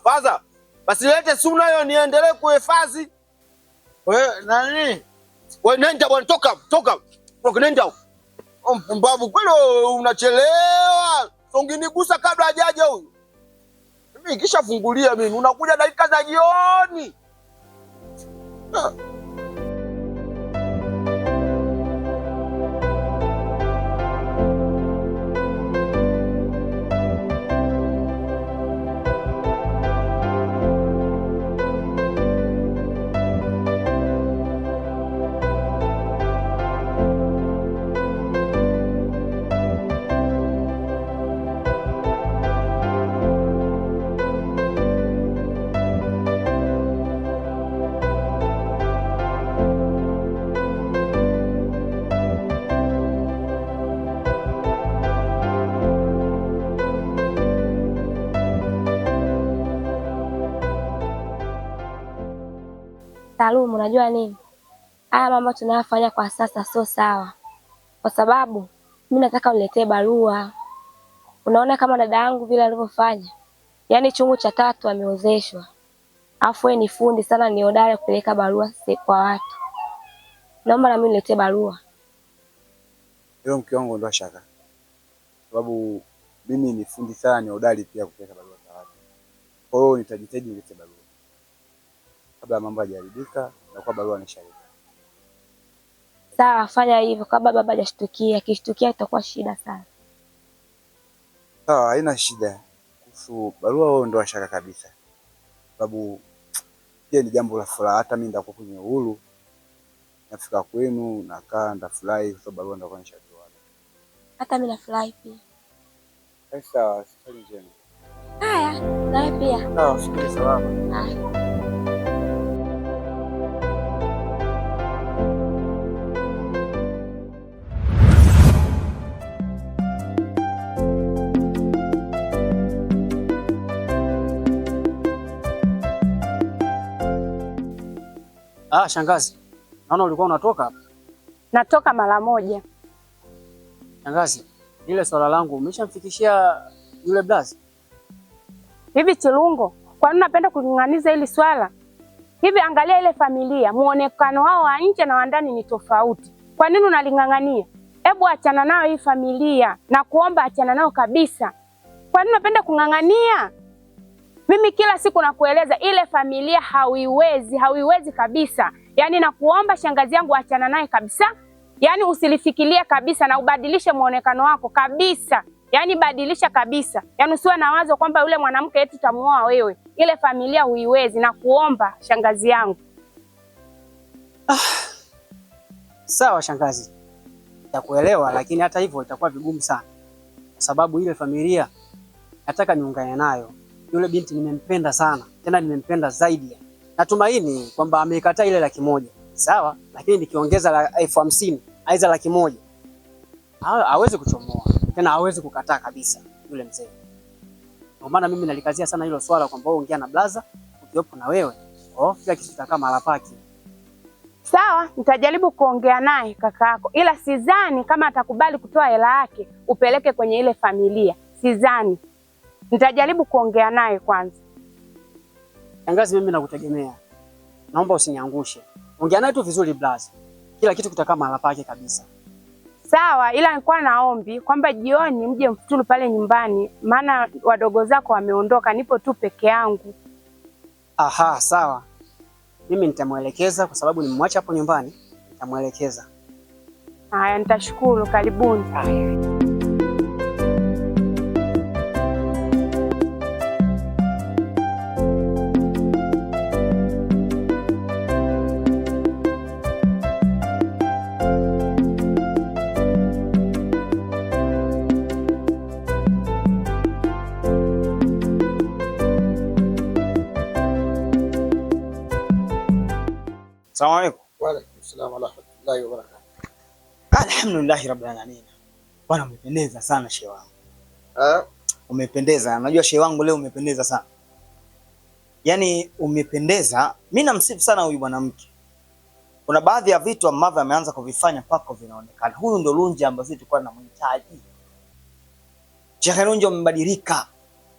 Faza. Basi lete sunna hiyo niendelee kuhifadhi. Wewe nani? Wewe nenda bwana, toka. Nenda. Mpumbavu kweli unachelewa. Ungenigusa kabla hajaja huyu. Mimi kishafungulia mimi. Unakuja dakika za jioni. Salumu, unajua nini? Haya mambo tunayofanya kwa sasa sio sawa. Kwa sababu mimi nataka uniletee barua. Unaona kama dada yangu vile alivyofanya. Yaani chungu cha tatu ameozeshwa. Alafu wewe ni fundi sana, ni hodari kupeleka barua kwa watu. Naomba na mimi niletee barua. Leo mke wangu ndo shaka. Sababu mimi ni fundi sana, ni hodari pia kupeleka barua kwa watu. Kwa hiyo nitajitahidi nilete barua. Kabla mambo hajaharibika na kwa barua nisharika. Sawa, fanya hivyo kabla baba hajashtukia. Akishtukia itakuwa shida sana. Sawa, haina shida. Kuhusu barua wewe ndo shaka kabisa. Sababu pia ni jambo la furaha, hata mimi ndakuwa kwenye uhuru. Nafika kwenu nakaa ndafurahi kwa sababu barua ndakuwa nishajua. Hata mimi nafurahi pia. Sawa, safari njema. Haya, nawe pia. Sawa, shukrani salama. Haya. Shangazi. Naona ulikuwa unatoka hapa. Natoka mara moja. Shangazi, ile swala langu umeshamfikishia yule blazi? Hivi Chilungo, kwa nini unapenda kuling'aniza hili swala? Hivi angalia ile familia, muonekano wao wa nje na wa ndani ni tofauti. Kwa nini unaling'ang'ania? Hebu achana nao hii familia na kuomba achana nao kabisa. Kwa nini unapenda kung'ang'ania? Mimi kila siku nakueleza ile familia hauiwezi kabisa. Yaani nakuomba shangazi yangu achana naye kabisa. Yaani usilifikirie kabisa na ubadilishe muonekano wako kabisa. Yaani badilisha kabisa. Yaani usiwe na wazo kwamba yule mwanamke eti tamuoa wewe. Ile familia huiwezi, na kuomba shangazi yangu. Sawa shangazi. Nitakuelewa, lakini hata hivyo itakuwa vigumu sana. Kwa sababu ile familia nataka niungane nayo. Yule binti nimempenda sana, tena nimempenda zaidi. Natumaini kwamba ameikataa ile 100,000. Sawa, lakini nikiongeza 50,000, aiza 100,000. Hawezi kuchomoa, tena hawezi kukataa kabisa yule mzee. Kwa maana mimi nalikazia sana hilo swala kwamba wewe ongea na blaza, ukiopo na wewe. Kila kitu kitakaa mahali pake. Sawa, nitajaribu kuongea naye kakaako. Ila sidhani kama atakubali kutoa hela yake upeleke kwenye ile familia. Sidhani. Nitajaribu kuongea naye kwanza. Shangazi, mimi nakutegemea. naomba usiniangushe. Ongea naye tu vizuri blaza. Kila kitu kitakaa mahala pake kabisa. Sawa, ila nilikuwa naombi kwamba jioni mje mfuturu pale nyumbani, maana wadogo zako wameondoka, nipo tu peke yangu. Aha, sawa. Mimi nitamuelekeza kwa sababu nimemwacha hapo nyumbani, nitamuelekeza. Haya, nitashukuru, karibuni. Asalamu alaykum. Wa alaykum salaam wa rahmatullahi wa barakatuh. Alhamdulillah rabbil alamin. Bwana umependeza sana shehe wangu. Umependeza. Unajua shehe wangu leo umependeza sana. Yaani umependeza. Mimi namsifu sana huyu mwanamke. Kuna baadhi ya vitu ambavyo ameanza kuvifanya kwako vinaonekana. Huyu ndo Lunja ambaye sisi tulikuwa tunamhitaji. Shehe Lunja umebadilika.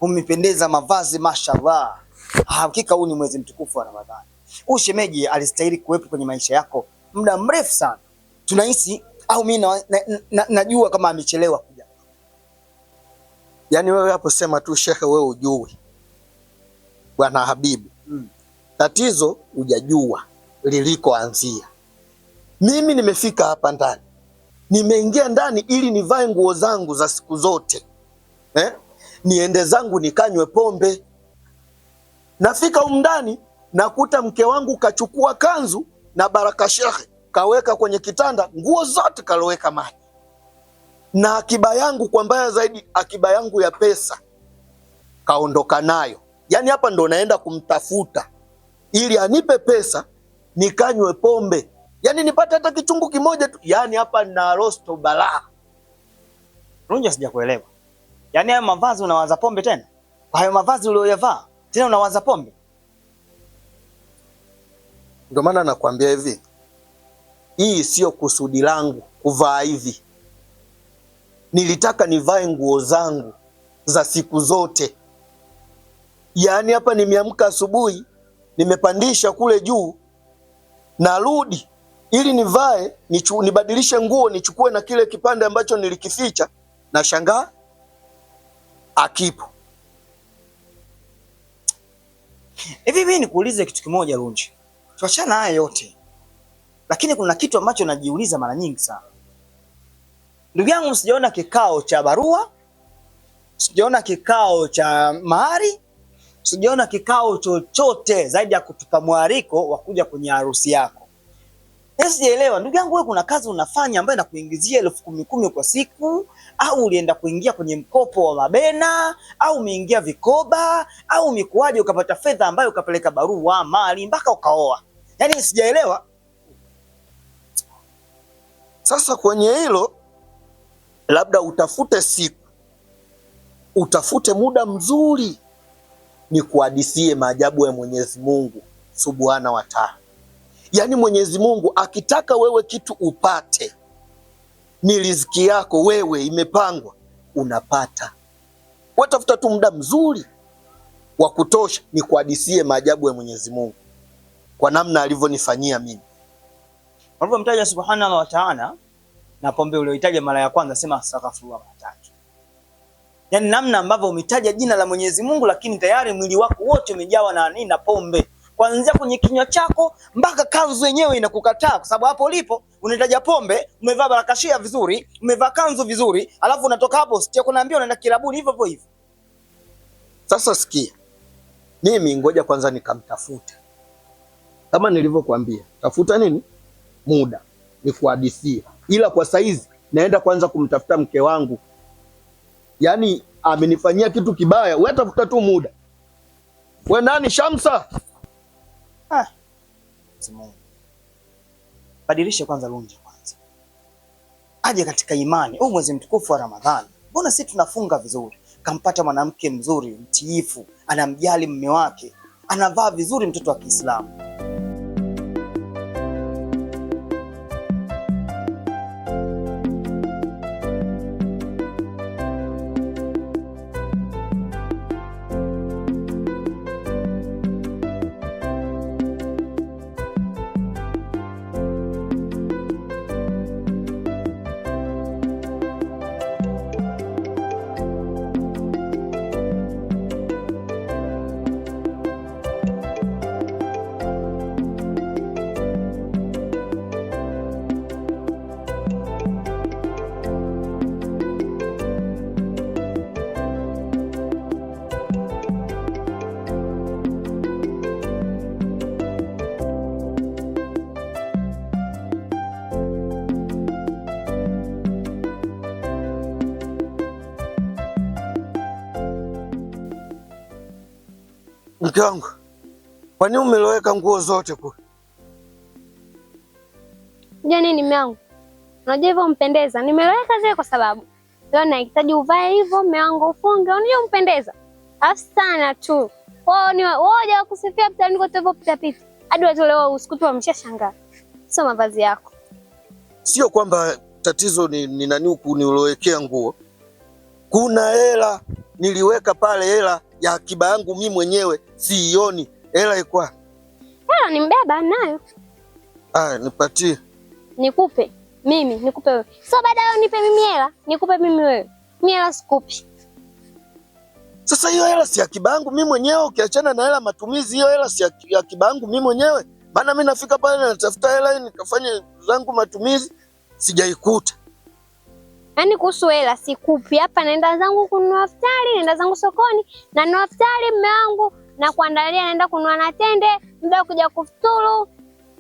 Umependeza, mavazi mashallah. Hakika huu ni mwezi mtukufu wa Ramadhani. Huyu shemeji alistahili kuwepo kwenye maisha yako muda mrefu sana. Tunahisi au mimi najua kama amechelewa kuja. Yaani wewe hapo sema tu shekhe, wewe ujui. Bwana Habibu. Tatizo hujajua lilikoanzia. Mimi nimefika hapa ndani. Nimeingia ndani ili nivae nguo zangu za siku zote. Niende zangu nikanywe pombe. Nafika huko ndani nakuta mke wangu kachukua kanzu na baraka shekhe kaweka kwenye kitanda, nguo zote kaloweka maji. Na akiba yangu, kwa mbaya zaidi, akiba yangu ya pesa kaondoka nayo. Yaani hapa ndo naenda kumtafuta ili anipe pesa nikanywe pombe. Yaani nipate hata kichungu kimoja tu. Yaani hapa na rosto balaa. Lunja, sijakuelewa. Yaani haya mavazi unawaza pombe tena? Kwa hayo mavazi uliyovaa tena unawaza pombe? Ndio maana nakwambia hivi. Hii sio kusudi langu kuvaa hivi. Nilitaka nivae nguo zangu za siku zote. Yaani hapa nimeamka asubuhi, nimepandisha kule juu, narudi ili nivae, nibadilishe nguo, nichukue na kile kipande ambacho nilikificha, na shangaa akipo. Hivi mimi nikuulize kitu kimoja Lunji. Tuachana haya yote. Lakini kuna kitu ambacho najiuliza mara nyingi sana. Ndugu yangu, sijaona kikao cha barua, sijaona kikao cha mahari, sijaona kikao chochote zaidi ya kutupa mwaliko wa kuja kwenye harusi yako. Sijaelewa ndugu yangu, wewe kuna kazi unafanya ambayo inakuingizia 10,000 kwa siku, au ulienda kuingia kwenye mkopo wa mabena, au umeingia vikoba, au umekuaje ukapata fedha ambayo ukapeleka barua mali mpaka ukaoa? Yaani sijaelewa. Sasa kwenye hilo labda utafute siku, utafute muda mzuri nikuhadisie maajabu ya Mwenyezi Mungu Subhanahu wa Ta'ala. Yaani Mwenyezi Mungu akitaka wewe kitu upate, ni riziki yako wewe imepangwa, unapata. Wewe tafuta tu muda mzuri wa kutosha nikuhadisie maajabu ya Mwenyezi Mungu kwa namna alivyonifanyia mimi. Unapomtaja Subhanahu wa Ta'ala na pombe ulioitaja mara ya kwanza, sema astaghfirullah mara 3. Yaani namna ambavyo umetaja jina la Mwenyezi Mungu lakini tayari mwili wako wote umejawa na nini? Na pombe. Kuanzia kwenye kinywa chako mpaka kanzu yenyewe inakukataa, kwa sababu hapo ulipo unataja pombe, umevaa barakashia vizuri, umevaa kanzu vizuri, alafu unatoka hapo sio kunaambia unaenda kilabuni hivyo hivyo. Sasa sikia. Mimi ngoja kwanza nikamtafuta. Kama nilivyokuambia, tafuta nini? Muda nikuhadisie. Ila kwa saizi naenda kwanza kumtafuta mke wangu. Yaani amenifanyia kitu kibaya, wewe tafuta tu muda. Wewe nani Shamsa? Badilisha kwanza Lunja kwanza. Aje katika imani. Huu mwezi mtukufu wa Ramadhani. Mbona sisi tunafunga vizuri? Kampata mwanamke mzuri, mtiifu, anamjali mume wake, anavaa vizuri, mtoto wa Kiislamu. Mke wangu, kwa nini umeloweka nguo zote kule? Nini mume wangu? Unajua hivyo mpendeza. Nimeloweka zile kwa sababu leo nahitaji uvae hivyo, mume wangu ufunge. Unajua mpendeza. Afu sana tu. Wao ni waje kusifia mtaani kote hivyo pita pita. Hadi watu leo usikutu wameshashangaa. Sio mavazi yako. Sio kwamba tatizo ni nani huku niulowekea nguo. Kuna hela niliweka pale, hela ya akiba yangu mimi mwenyewe siioni. Hela iko wapi? Hela nimbeba nayo. Nipatie. Nikupe mimi, nikupe wewe. Sio baadaye unipe mimi hela, nikupe mimi wewe. Mimi hela sikupi. Sasa hiyo hela si akiba yangu mimi mwenyewe, ukiachana na hela matumizi, hiyo hela si akiba yangu mimi mwenyewe. Maana mimi nafika pale na natafuta hela nikafanye zangu matumizi, sijaikuta. Yaani kuhusu hela sikupi. Hapa naenda zangu kununua futari, naenda zangu sokoni, na nunua futari mume wangu na kuandalia, naenda kununua na tende, muda kuja kufuturu.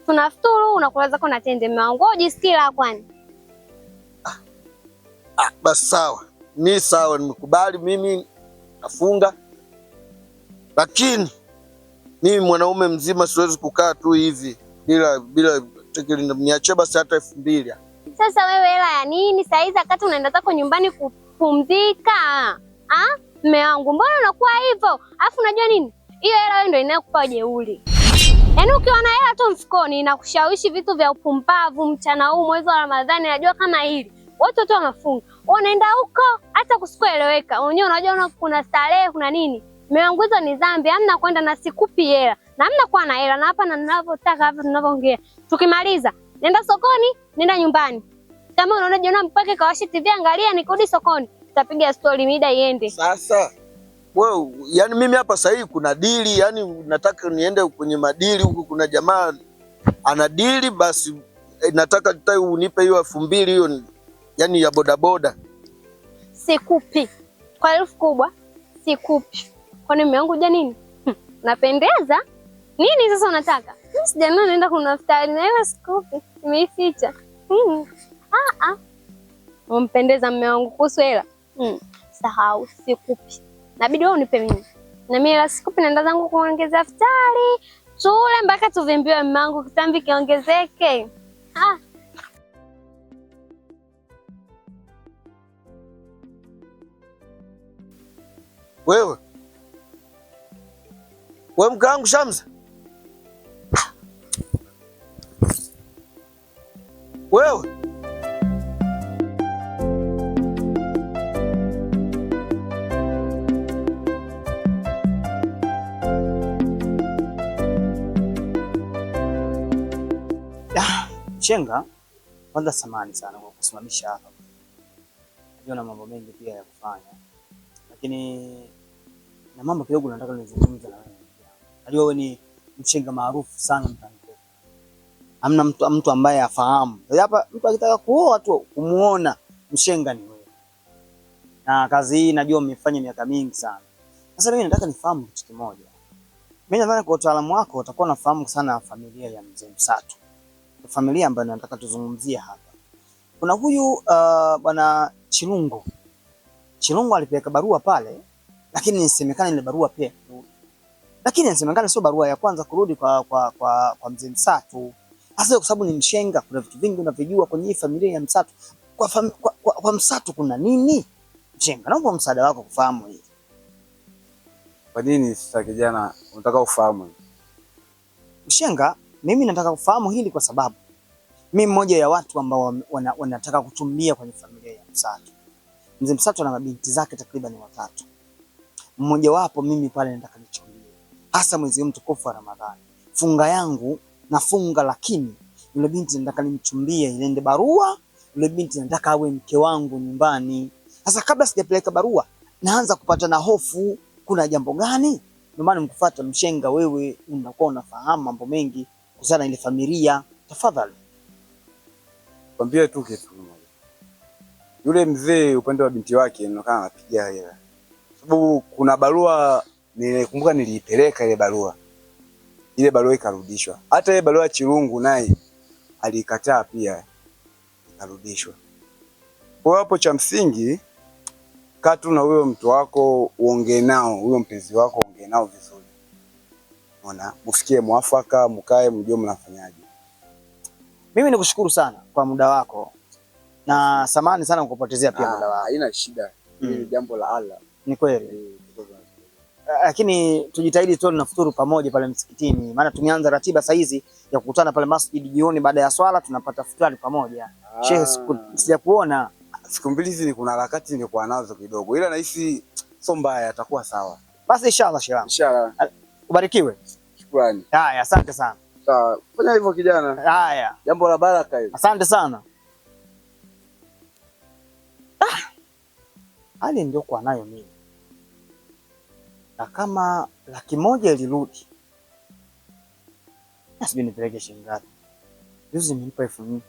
Tunafuturu unakula zako na tende mume wangu. Ujisikii la kwani? Basi sawa. Ni sawa, nimekubali, mimi nafunga. Lakini mimi mwanaume mzima siwezi kukaa tu hivi bila niache basi hata 2000. Sasa wewe hela ya nini? Saa hizi wakati unaenda zako nyumbani kupumzika. Mume wangu, mbona unakuwa hivyo? Alafu unajua nini? Hiyo hela wewe ndio inayokupa jeuri. Yaani ukiwa na hela tu mfukoni inakushawishi vitu vya upumbavu mchana huu mwezi wa Ramadhani, najua kama hili. Watu wanafunga. Unaenda huko hata kusikoeleweka. Unajua kuna starehe, kuna nini? Mume wangu, hizo ni dhambi. Hamna kwenda na sikupi hela. Na hamna kuwa na hela, na hapa na ninavyotaka hapa tunavyoongea. Tukimaliza, nenda sokoni, nenda nyumbani. Kama unaona jiona mpake kawashi TV, angalia nikirudi sokoni. Tutapiga story mida iende. Sasa wewe, yani mimi hapa sasa hivi kuna dili, yani nataka niende kwenye madili huku, kuna jamaa ana dili, basi nataka unipe hiyo 2000 hiyo, yani ya bodaboda. Sikupi. Kwa herufi kubwa, sikupi. Kwani mume wangu nini? Napendeza? Nini sasa unataka? Mimi sijanua naenda kununua futari na hiyo sikupi. Nimeificha. Umpendeza mume wangu kuhusu hela. Sahau, sikupi. Inabidi wewe unipe mimi. Na mimi hela sikupi, naenda zangu kuongeza futari. Tule mpaka tuvimbiwe mume wangu, kitambi kiongezeke. Wewe mke wangu Shamsa, wewe Chenga, kwanza samahani sana kwa kusimamisha hapa. Najua na mambo mengi pia ya kufanya, lakini na mambo kidogo nataka nizungumze na wewe. Najua wewe ni mshenga maarufu sana mtaani. Hamna mtu ambaye afahamu. Hapa mtu akitaka kuoa tu kumuona mshenga ni wewe. Na kazi hii najua umefanya miaka mingi sana. Sasa mimi nataka nifahamu kitu kimoja. Mimi nadhani kwa utaalamu wako utakuwa unafahamu sana familia ya Mzee Msatu. Familia ambayo nataka tuzungumzie hapa. Kuna huyu bwana Chilungo. Chilungo alipeleka barua pale, lakini inasemekana ile barua pia kurudi. Lakini inasemekana sio barua ya kwanza kurudi kwa Mzee Msatu. Hasa kwa sababu ni mshenga, kuna vitu vingi unavijua kwenye hii familia ya Msatu. Kwa Msatu kuna nini? Mshenga, naomba msaada wako kufahamu hili. Kwa nini sasa kijana unataka ufahamu? Mshenga, mimi nataka kufahamu hili kwa sababu mimi mmoja ya watu ambao wanataka kutumia kwenye familia ya Msatu. Mzee Msatu ana mabinti zake takriban 3. Mmoja wapo mimi pale nataka nichumbie. Hasa mwezi mtukufu wa Ramadhani. Funga yangu nafunga, lakini yule binti nataka nimchumbie, iende barua. Yule binti nataka awe mke wangu nyumbani. Sasa kabla sijapeleka barua, naanza kupata na hofu, kuna jambo gani? Ndio maana mkufuata mshenga, wewe unakuwa unafahamu mambo mengi kuhusiana na ile familia. Tafadhali. Kwambie tu kitu kimoja. Yule mzee upande wa binti wake anaonekana anapiga hela. Sababu kuna barua nilikumbuka niliipeleka ile barua. Ile barua ikarudishwa. Hata ile barua Chilungu naye alikataa pia ikarudishwa. Kwa hapo cha msingi katu na huyo mtu wako uongee nao, huyo mpenzi wako uongee nao vizuri. Unaona, mfikie mwafaka, mkae mjue mnafanyaje. Mimi nikushukuru sana kwa muda wako. Na samahani sana kukupotezea pia muda wako. Haina shida. Hili jambo la Allah. Ni kweli. Lakini tujitahidi tu tunafuturu pamoja pale msikitini. Maana tumeanza ratiba saa hizi ya kukutana pale masjid jioni baada ya swala tunapata futari pamoja. Sheikh, sijakuona. Siku mbili hizi kuna harakati nilikuwa nazo kidogo. Ila nahisi sio mbaya, atakuwa sawa. Basi inshallah Sheikh. Inshallah. Ubarikiwe. Shukrani. Haya, asante sana. Sawa. Fanya hivyo kijana. Haya. Jambo la baraka hilo. Asante sana. Hali ndio kwa nayo mimi. Na kama 100,000 ilirudi. Basi nipeleke shilingi ngapi? Juzi nimempa 1000.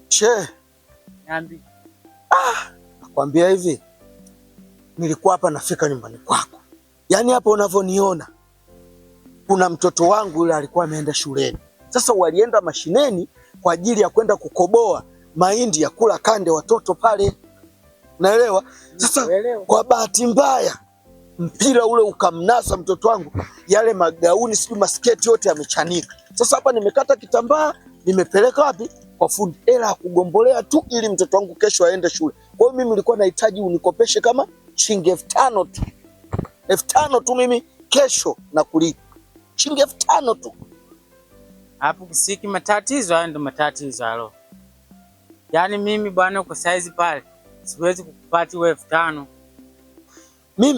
She, Niambi. Nakwambia hivi, nilikuwa hapa nafika nyumbani kwako. Yaani hapa unavyoniona, kuna mtoto wangu yule alikuwa ameenda shuleni. Sasa walienda mashineni kwa ajili ya kwenda kukoboa mahindi ya kula kande watoto pale. Naelewa? Sasa kwa bahati mbaya mpira ule ukamnasa mtoto wangu, yale magauni sijui masketi yote yamechanika. Sasa hapa nimekata kitambaa, nimepeleka wapi? Kwa fundi hela ya kugombolea tu ili mtoto wangu kesho aende shule. Kwa hiyo mimi nilikuwa nahitaji unikopeshe kama shilingi 5,000 tu. 5,000 tu mimi kesho na kulipa. Shilingi 5,000 tu. Hapo kisiki matatizo, hayo ndo matatizo halo. Yaani mimi bwana uko saizi pale siwezi kukupatia wewe 5,000.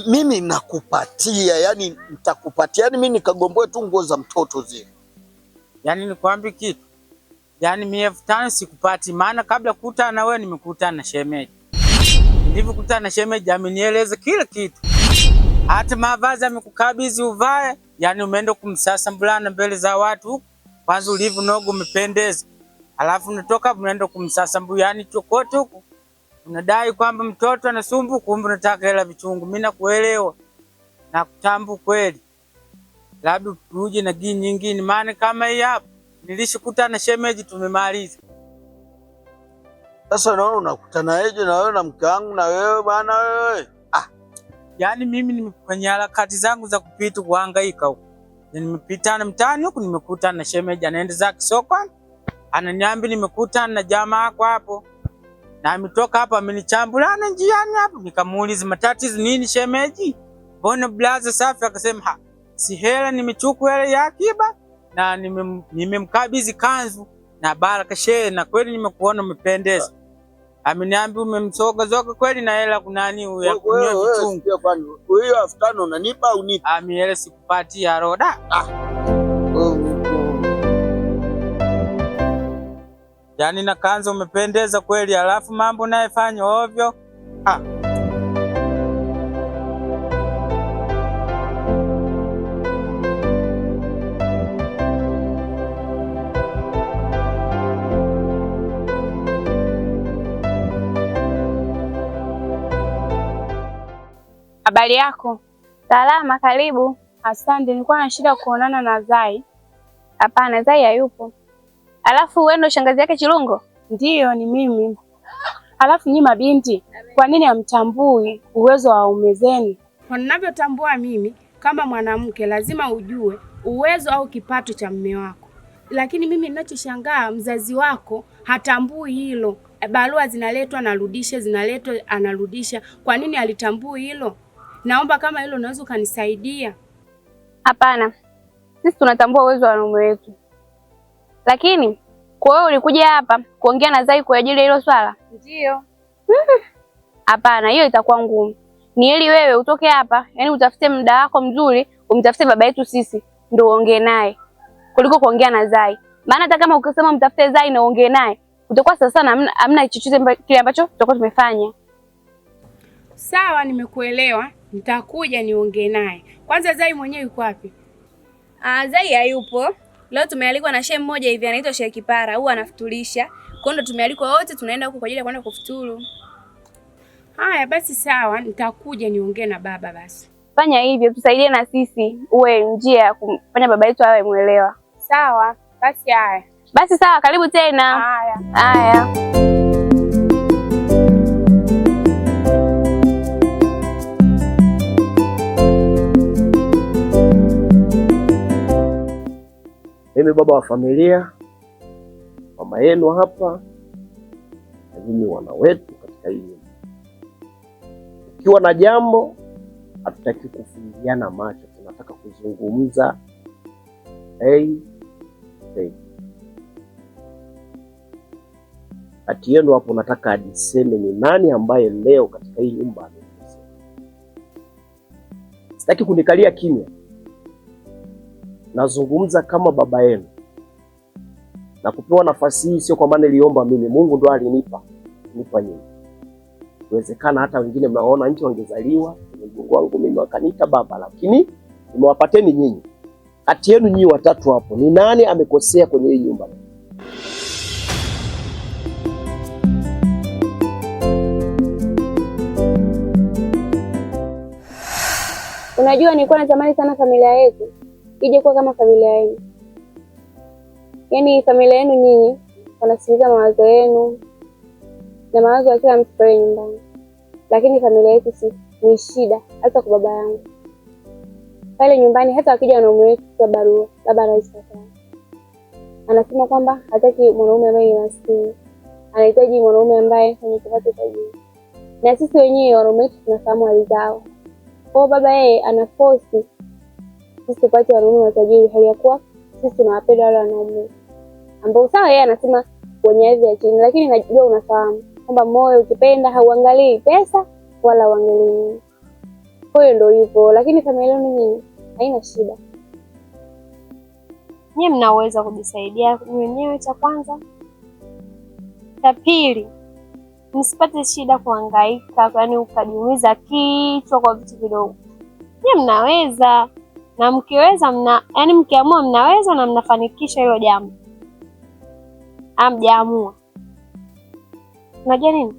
Mimi nakupatia, yani nitakupatia, yani mimi nikagomboe tu nguo za mtoto zile. Yaani nikwambie kitu. Yaani mimi 5,000 sikupati, maana kabla kukutana na wewe nimekutana na shemeji. Nilipokutana na shemeji amenieleza kila kitu. Hata mavazi amekukabidhi uvae, yaani umeenda kumsasa mbulana mbele za watu huko. Kwanza ulivyo nogo umependeza. Alafu unatoka unaenda kumsasa mbu, yaani chokote huko. Unadai kwamba mtoto anasumbu, kumbe unataka hela vichungu. Mimi nakuelewa. Na kutambu kweli. Labda tuje na gini nyingine, maana kama hii hapa nilishikutana na shemeji tumemaliza. Sasa naona unakutana eje na wewe na mke wangu na wewe bwana wewe. Yaani mimi nimefanya harakati zangu za kupita kuhangaika huko. Nimepitana mtaani huko nimekutana na shemeji anaenda zake sokoni. Ananiambia nimekutana na jamaa yako hapo. Na ametoka hapa amenichambulana njiani hapo. Nikamuuliza matatizo nini shemeji? Mbona blaza safi? Akasema si hela nimechukua hela ya akiba na nimemkabidhi kanzu na baraka shehe, na kweli nimekuona umependeza. Ameniambia umemsoga zoga kweli na hela kunani ya kunywa vichungu. Hiyo 5,000 unanipa au nipa? Hela sikupatia roda. Yaani na kanzu umependeza kweli, alafu mambo nayefanya ovyo. Habari yako? Salama, karibu. Asante, nilikuwa na shida kuonana na Zai. Hapana, Zai hayupo. Alafu wewe ndo shangazi yake Chilungo? Ndiyo, ni mimi. Alafu nyinyi mabinti, kwa nini hamtambui uwezo wa waume zenu? Kwa ninavyotambua mimi kama mwanamke lazima ujue uwezo au kipato cha mume wako. Lakini mimi ninachoshangaa mzazi wako hatambui hilo. Barua zinaletwa anarudisha, zinaletwa anarudisha. Kwa nini alitambui hilo? Naomba kama hilo unaweza ukanisaidia. Hapana. Sisi tunatambua uwezo wa wanaume wetu. Lakini kwa hiyo ulikuja hapa kuongea na Zai kwa ajili ya hilo swala? Ndio. Hapana, hiyo itakuwa ngumu. Ni ili wewe utoke hapa, yani utafute muda wako mzuri, umtafute baba yetu sisi ndio uongee naye kuliko kuongea na Zai. Maana hata kama ukisema mtafute Zai na uongee naye, utakuwa sasa sana hamna chochote kile ambacho tutakuwa tumefanya. Sawa, nimekuelewa. Nitakuja niongee naye. Kwanza Zai mwenyewe yuko wapi? Zai hayupo. Leo tumealikwa na shehe mmoja hivi anaitwa Shehe Kipara, huwa anafutulisha. Kwa hiyo tumealikwa wote, tunaenda huko kwa ajili ya kwenda kufuturu. Haya basi sawa, nitakuja niongee na baba basi. Fanya hivyo, tusaidie na sisi uwe njia ya kumfanya baba yetu awe muelewa. Sawa, basi haya. Basi sawa, karibu tena. Haya. Haya. Mimi baba wa familia, mama yenu hapa, na nyinyi wana wetu katika hii nyumba. Ukiwa na jambo, hatutaki kufungiana macho, tunataka kuzungumza. Kati yenu hapo nataka adiseme ni nani ambaye leo katika hii nyumba amekosea. Sitaki kunikalia kimya. Nazungumza kama baba yenu. Na kupewa nafasi hii sio kwa maana niliomba mimi, Mungu ndo alinipa nyinyi. Inawezekana hata wengine mnaona nje wangezaliwa kwenye mgongo wangu mimi wakaniita baba, lakini nimewapateni nyinyi. Kati yenu nyinyi watatu hapo, ni nani amekosea kwenye hii nyumba? Unajua nilikuwa natamani sana familia yetu ije kuwa kama familia yenu. Yaani familia yenu nyinyi wanasikiliza mawazo yenu na mawazo ya kila mtu pale nyumbani. Lakini familia yetu si ni shida, hata kwa baba yangu. Pale nyumbani hata akija wanaume wetu kwa barua, baba anaisikataa. Anasema kwamba hataki mwanaume ambaye ni maskini. Anahitaji mwanaume ambaye mwenye kipato cha juu. Na sisi wenyewe wanaume wetu tunafahamu hali zao. Kwa baba yeye anaforce sisi tupate wanaume matajiri, hali ya kuwa sisi tunawapenda wale wanaume ambao sawa yeye anasema wenye hadhi ya chini, lakini najua unafahamu kwamba moyo ukipenda hauangalii pesa wala uangalii nini. Kwa hiyo ndio hivyo, lakini familia yenu nyinyi haina shida. Nyinyi mnaweza kujisaidia wenyewe, cha kwanza. Cha pili, msipate shida kuhangaika, yaani ukajiumiza kichwa kwa vitu vidogo. Nyinyi mnaweza, na mkiweza yaani mkiamua mnaweza na mnafanikisha hilo jambo. Hamjaamua. Unajua nini?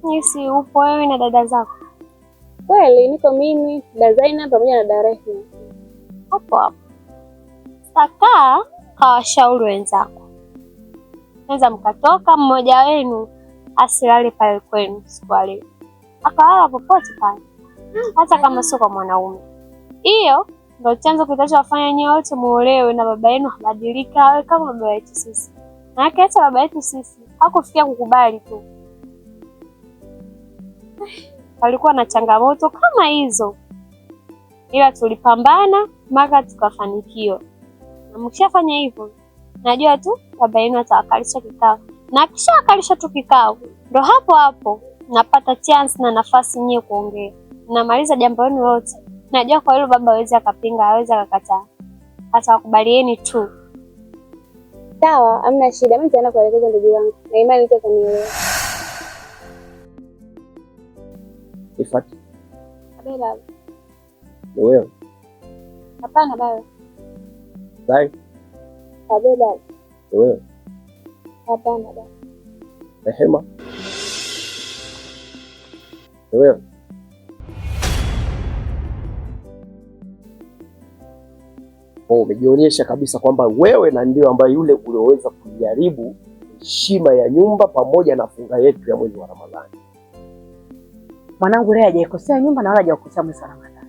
Nisi upo wewe na dada zako. Kweli niko mimi, dada Zaina pamoja na dada Rehema. Hapo hapo. Saka kawashauri wenzako. Naweza mkatoka mmoja wenu asilale pale kwenu siku leo. Akalala popote pale. Hata kama sio kwa mwanaume. Hiyo ndio chanzo kitachowafanya nyinyi wote muolewe na baba yenu habadilika awe kama baba yetu sisi. Na hata baba yetu sisi hakufikia kukubali tu. Walikuwa na changamoto kama hizo. Ila tulipambana mpaka tukafanikiwa. Na mkishafanya hivyo, najua tu baba yenu atawakalisha kikao. Na kisha akalisha tu kikao, ndo hapo hapo napata chance na nafasi nyinyi kuongea. Namaliza jambo lenu lote. Najua kwa hilo baba hawezi akapinga, hawezi akakataa. Hata wakubalieni tu. Sawa, hamna shida. Mimi nitaenda kuelekeza ndugu yangu. Na imani itanielewa. Ifati. Abe baba. Ni wewe? Hapana baba. Sai. Abe baba. Ni wewe? Hapana baba. Rehema. Ni wewe? Umejionyesha kabisa kwamba wewe na ndio ambaye yule ulioweza kujaribu heshima ya nyumba pamoja na funga yetu ya mwezi wa Ramadhani. Mwanangu leo hajakosea nyumba na wala hajakosea mwezi wa Ramadhani.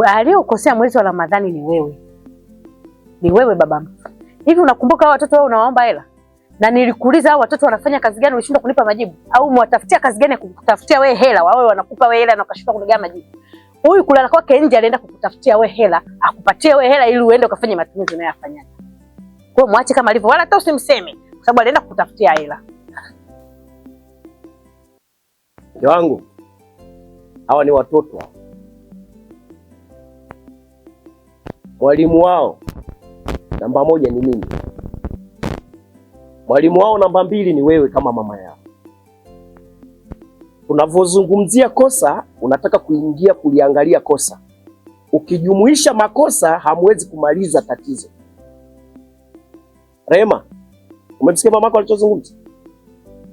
Aliyokosea mwezi wa Ramadhani ni wewe. Ni wewe baba. Hivi unakumbuka hao watoto wao unawaomba hela? Na nilikuuliza hao watoto wanafanya kazi gani ulishindwa kunipa majibu? Au umewatafutia kazi gani kukutafutia wewe hela? Wao wanakupa wewe hela na ukashindwa kunigia majibu. Huyu kulala kwake nje alienda kukutafutia wewe hela, akupatie wewe hela ili uende ukafanye matumizi unayofanya. Kwa hiyo mwache kama alivyo, wala hata usimseme kwa sababu alienda kukutafutia hela. Mke wangu, hawa ni watoto. Mwalimu wao namba 1 ni mimi. Mwalimu wao namba 2 ni wewe kama mama yao. Unavozungumzia kosa, unataka kuingia kuliangalia kosa. Ukijumuisha makosa hamwezi kumaliza tatizo. Rema, umemsikia mamako alichozungumza?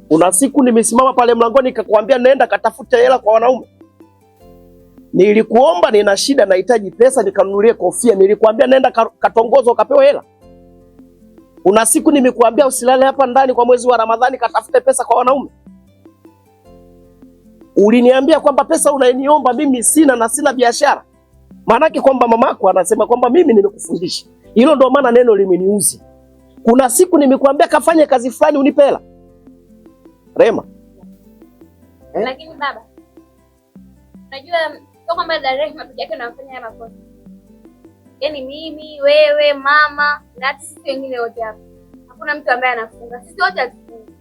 Kuna siku nimesimama pale mlangoni nikakwambia nenda katafute hela kwa wanaume. Nilikuomba nina shida nahitaji pesa nikanunulie kofia. Nilikwambia nenda katongozo ukapewe hela. Kuna siku nimekuambia usilale hapa ndani kwa mwezi wa Ramadhani katafute pesa kwa wanaume. Uliniambia kwamba pesa unayoniomba mimi sina na sina biashara. Maanake kwamba mamako anasema kwamba mimi nimekufundisha. Hilo ndio maana neno limeniuzi. Kuna siku nimekuambia kafanye kazi fulani unipe hela. Rema. Lakini baba, unajua sio kwamba Rehema peke yake anafanya haya makosa. Yaani mimi, wewe, mama na hata sisi wengine wote hapa. Hakuna mtu ambaye anafunga. Sisi wote hatufungi.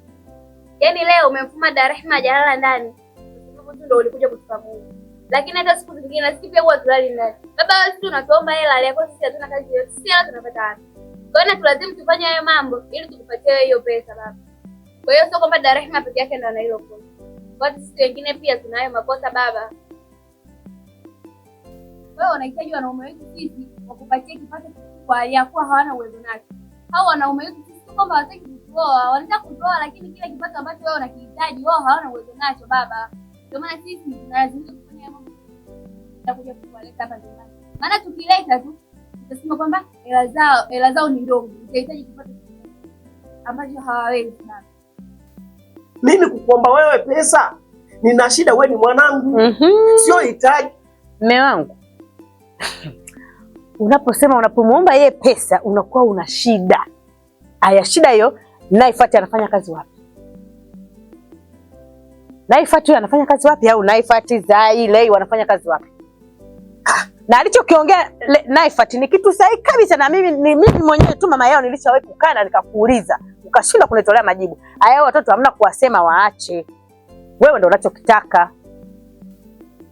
Yaani leo umemfuma Rehema hajalala ndani. Sababu ndio ulikuja kutufahamu. Lakini hata siku zingine sisi pia huwa tulali ndani. Baba, sisi tunatuomba hela leo, sisi hatuna kazi yote. Sisi hela tunapata wapi? Kwa hiyo tulazimu tufanye hayo mambo ili tukupatie hiyo pesa baba. Kwa hiyo sio kwamba Rehema peke yake ndo ana hilo kosa. Kwa hiyo sisi wengine pia tunayo makosa baba. Wewe unahitaji wanaume wetu sisi wakupatie kipato kwa ya kuwa hawana uwezo nacho. Hao wanaume wetu sisi kwamba hawataki kuoa, wanataka kuoa lakini kile kipato ambacho wewe unakihitaji wao hawana uwezo nacho baba. Ndio maana sisi tunalazimika kufanya mambo ya kuja kuwaleta hapa nyumbani. Maana tukileta tu tutasema kwamba hela zao ni ndogo. Utahitaji kipato ambacho hawawezi baba. Mimi kukuomba wewe pesa, nina shida, wewe ni mwanangu. Sio hitaji. Mume wangu. Unaposema unapomuomba yeye pesa unakuwa una shida. Aya, shida hiyo Naifat anafanya kazi wapi? Naifat anafanya kazi wapi au Naifat Zai Lei wanafanya kazi wapi? Na alichokiongea Naifat ni kitu sahihi kabisa, na mimi mwenyewe tu mama yao nilishawahi kukaa na nikakuuliza, ukashinda kunitolea majibu. Aya, watoto hamna kuwasema waache. Wewe ndio unachokitaka.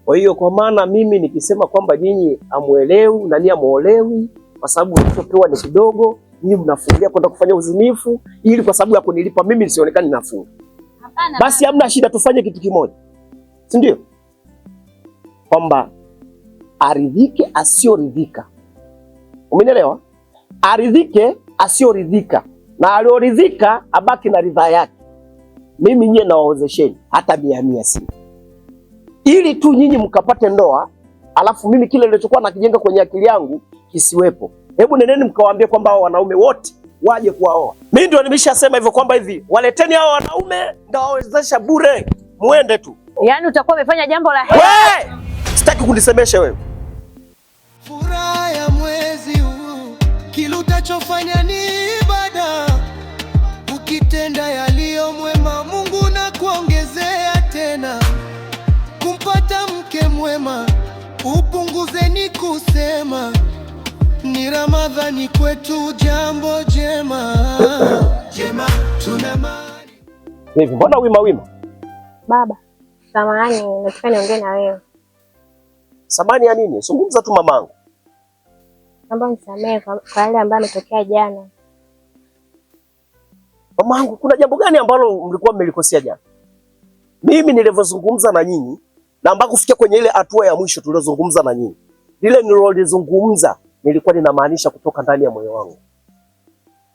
Kwa hiyo kwa maana mimi nikisema kwamba nyinyi amuelewi na nyinyi amuolewi kwa sababu mlichopewa ni kidogo, nyinyi mnafungia kwenda kufanya uzinifu ili kwa sababu ya kunilipa mimi nisionekane nafunga. Hapana. Basi hamna shida, tufanye kitu kimoja. Si ndio? Kwamba aridhike asioridhika. Umenielewa? Aridhike asioridhika na alioridhika abaki na ridhaa yake. Mimi nyie nawaozesheni hata 100 si. Ili tu nyinyi mkapate ndoa, alafu mimi kile nilichokuwa nakijenga kwenye akili yangu kisiwepo. Hebu neneni mkawaambie kwamba hao wanaume wote waje kuwaoa. Mimi ndio nimeshasema hivyo kwamba hivi waleteni hao wanaume ndio wawezesha bure. Muende tu. Yaani utakuwa umefanya jambo la heri. Wewe! Sitaki kunisemesha wewe. Furaha ya mwezi huu, kile utachofanya ni ibada. Ukitenda yaliyo mwema, Mungu na kuongezea tena. Kumpata mke mwema, upunguzeni kusema. Ni Ramadhani kwetu jambo jema. Jema tunamani. Hivi mbona wima? Baba, samahani, nataka niongee na wewe. Samahani ya nini? Zungumza tu mamangu. Naomba nisamehe kwa yale ambayo yametokea jana. Mamangu, kuna jambo gani ambalo mlikuwa mmelikosea jana? Mimi nilivyozungumza na nyinyi na mpaka kufikia kwenye ile hatua ya mwisho tuliozungumza na nyinyi, lile nililozungumza nilikuwa ninamaanisha kutoka ndani ya moyo wangu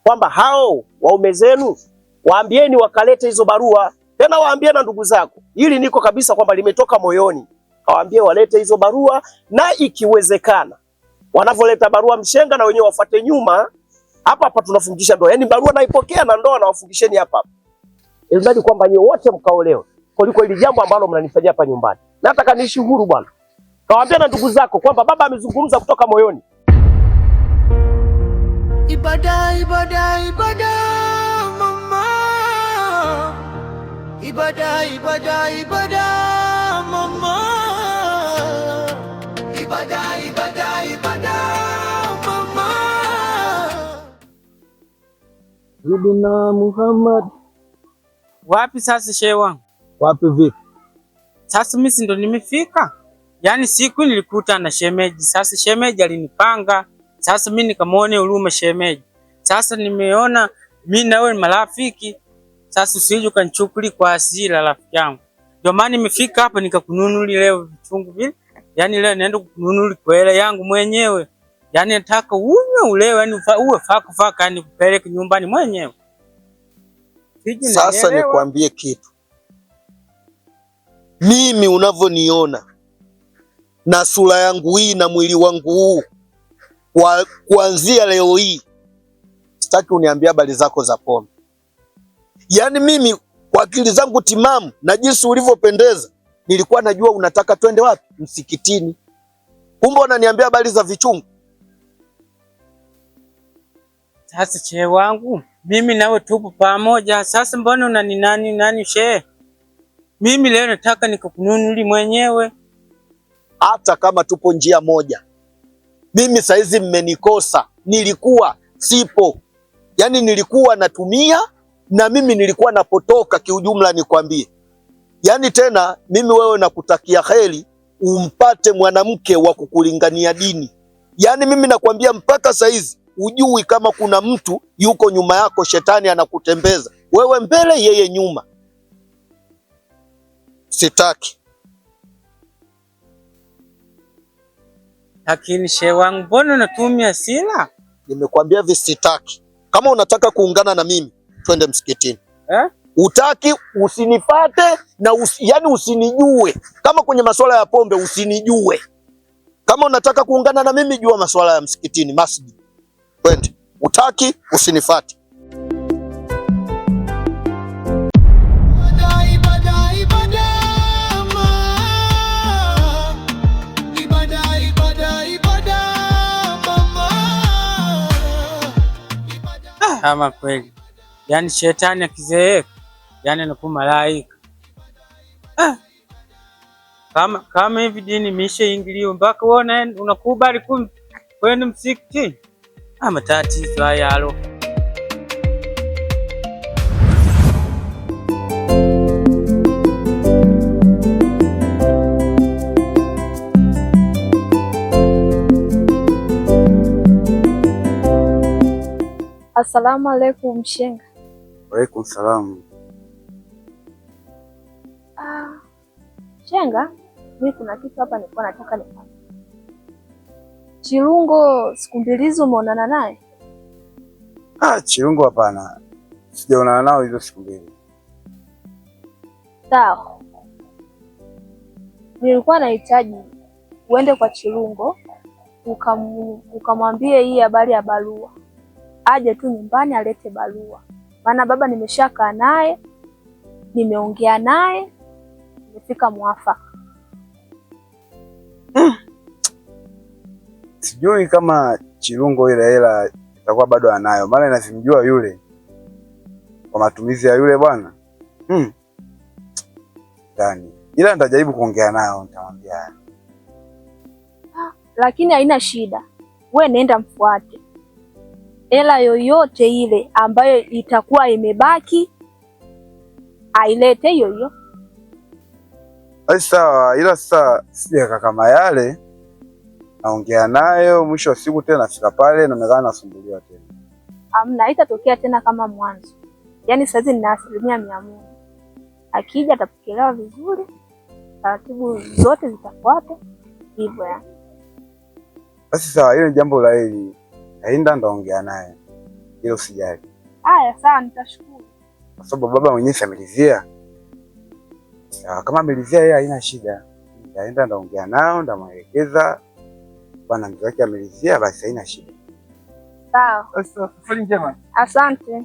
kwamba hao waume zenu waambieni wakalete hizo barua, tena waambie na ndugu zako. Hili niko kabisa kwamba limetoka moyoni. Waambie walete hizo barua, na ikiwezekana wanavyoleta barua mshenga na wenyewe wafuate nyuma. Hapa tunafungisha ndoa. Yaani barua naipokea na ndoa na wafungisheni hapa. Ili kwamba nyinyi wote mkaolewe. Kuliko ile jambo ambalo mnanifanyia hapa nyumbani. Nataka niishi huru bwana. Kawaambia na ndugu zako kwamba baba amezungumza kutoka moyoni. Ibada, ibada, ibada, mama. Ibada, ibada, ibada, mama. Ibada, ibada, ibada, mama. Rubina Muhammad. Wapi sasa shehe wangu? Wapi vipi? Sasa mimi ndo nimefika. Yaani siku nilikuta na shemeji. Sasa shemeji alinipanga. Sasa mimi nikamwone huruma shemeji. Sasa nimeona mimi na wewe ni marafiki. Sasa usije ukanichukuli kwa hasira rafiki yangu. Ndio maana nimefika hapa nikakununuli leo vichungu vile Yaani leo naenda kununua kwa hela yangu mwenyewe. Yaani nataka unywe ulewe, yaani uwe faka yaani kupeleka nyumbani mwenyewe. Sasa nikwambie kitu. Mimi unavyoniona na sura yangu hii na mwili wangu huu, kuanzia leo hii sitaki uniambia habari zako za pombe. Yaani mimi kwa akili zangu timamu na jinsi ulivyopendeza, nilikuwa najua unataka twende wapi? Msikitini. Kumbe unaniambia habari za vichungu. Sasa shehe wangu, mimi nawe tupo pamoja. Sasa mbona unani nani shehe? Mimi leo nataka nikakununuli mwenyewe. Hata kama tupo njia moja, mimi saizi mmenikosa. Nilikuwa sipo, yaani nilikuwa natumia na mimi nilikuwa napotoka. Kiujumla nikwambie, yaani tena mimi wewe nakutakia heri umpate mwanamke wa kukulingania dini. Yaani mimi nakwambia mpaka saizi ujui kama kuna mtu yuko nyuma yako, shetani anakutembeza wewe mbele yeye nyuma. Sitaki. Lakini shehe wangu, mbona unatumia sila? Nimekwambia visitaki. Kama unataka kuungana na mimi, twende msikitini. Utaki usinipate na yani usinijue. Kama kwenye masuala ya pombe usinijue. Kama unataka kuungana na mimi, jua masuala ya msikitini, masjid. Twende. Utaki usinifate. Ama kweli. Yaani shetani akizeeka, yaani anakuwa malaika. Kama hivi dini imeshaingiliwa mpaka wewe unakubali kwenda msikitini. Matatizo haya alo. Asalamu alaikum mshenga. Waalaikum salamu. Mshenga, mimi kuna kitu hapa nilikuwa nataka nifanye. Chilungo siku mbili hizo umeonana naye? Chilungo hapana. Sijaonana nao hizo siku mbili. Sawa. Nilikuwa nahitaji uende kwa Chilungo ukamwambie hii habari ya barua. Aje tu nyumbani alete barua. Maana baba nimeshakaa naye, nimeongea naye, nimefika mwafaka. Sijui kama Chilungo ile hela itakuwa bado anayo, maana inasimjua yule kwa matumizi ya yule bwana. Ndani. Ila nitajaribu kuongea nayo, nitamwambia. Lakini haina shida. We nenda mfuate. Hela yoyote ile ambayo itakuwa imebaki ailete hiyo. Sawa, ila sasa sija kama yale naongea nayo, mwisho wa siku tena nafika pale naonekana nasumbuliwa tena. Hamna, haitatokea tena kama mwanzo. Yaani sasa nina 100%. Akija atapokelewa vizuri, taratibu zote zitafuata hivyo yani. Basi sawa, hilo ni jambo la hili. Aenda ndaongea naye. Hilo usijali. Haya sawa, nitashukuru. Kwa sababu baba mwenyewe amelizia. Sawa, kama amelizia yeye haina shida. Nitaenda ndaongea nao, ndamwelekeza. Bwana mzee wake amelizia, basi haina shida. Sawa. Safari njema. Asante.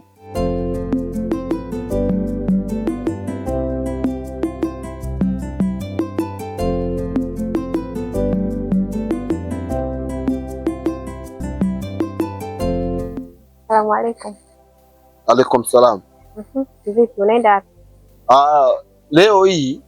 Assalamu alaikum. Alaikum salam. Vipi unaenda wapi? Leo hii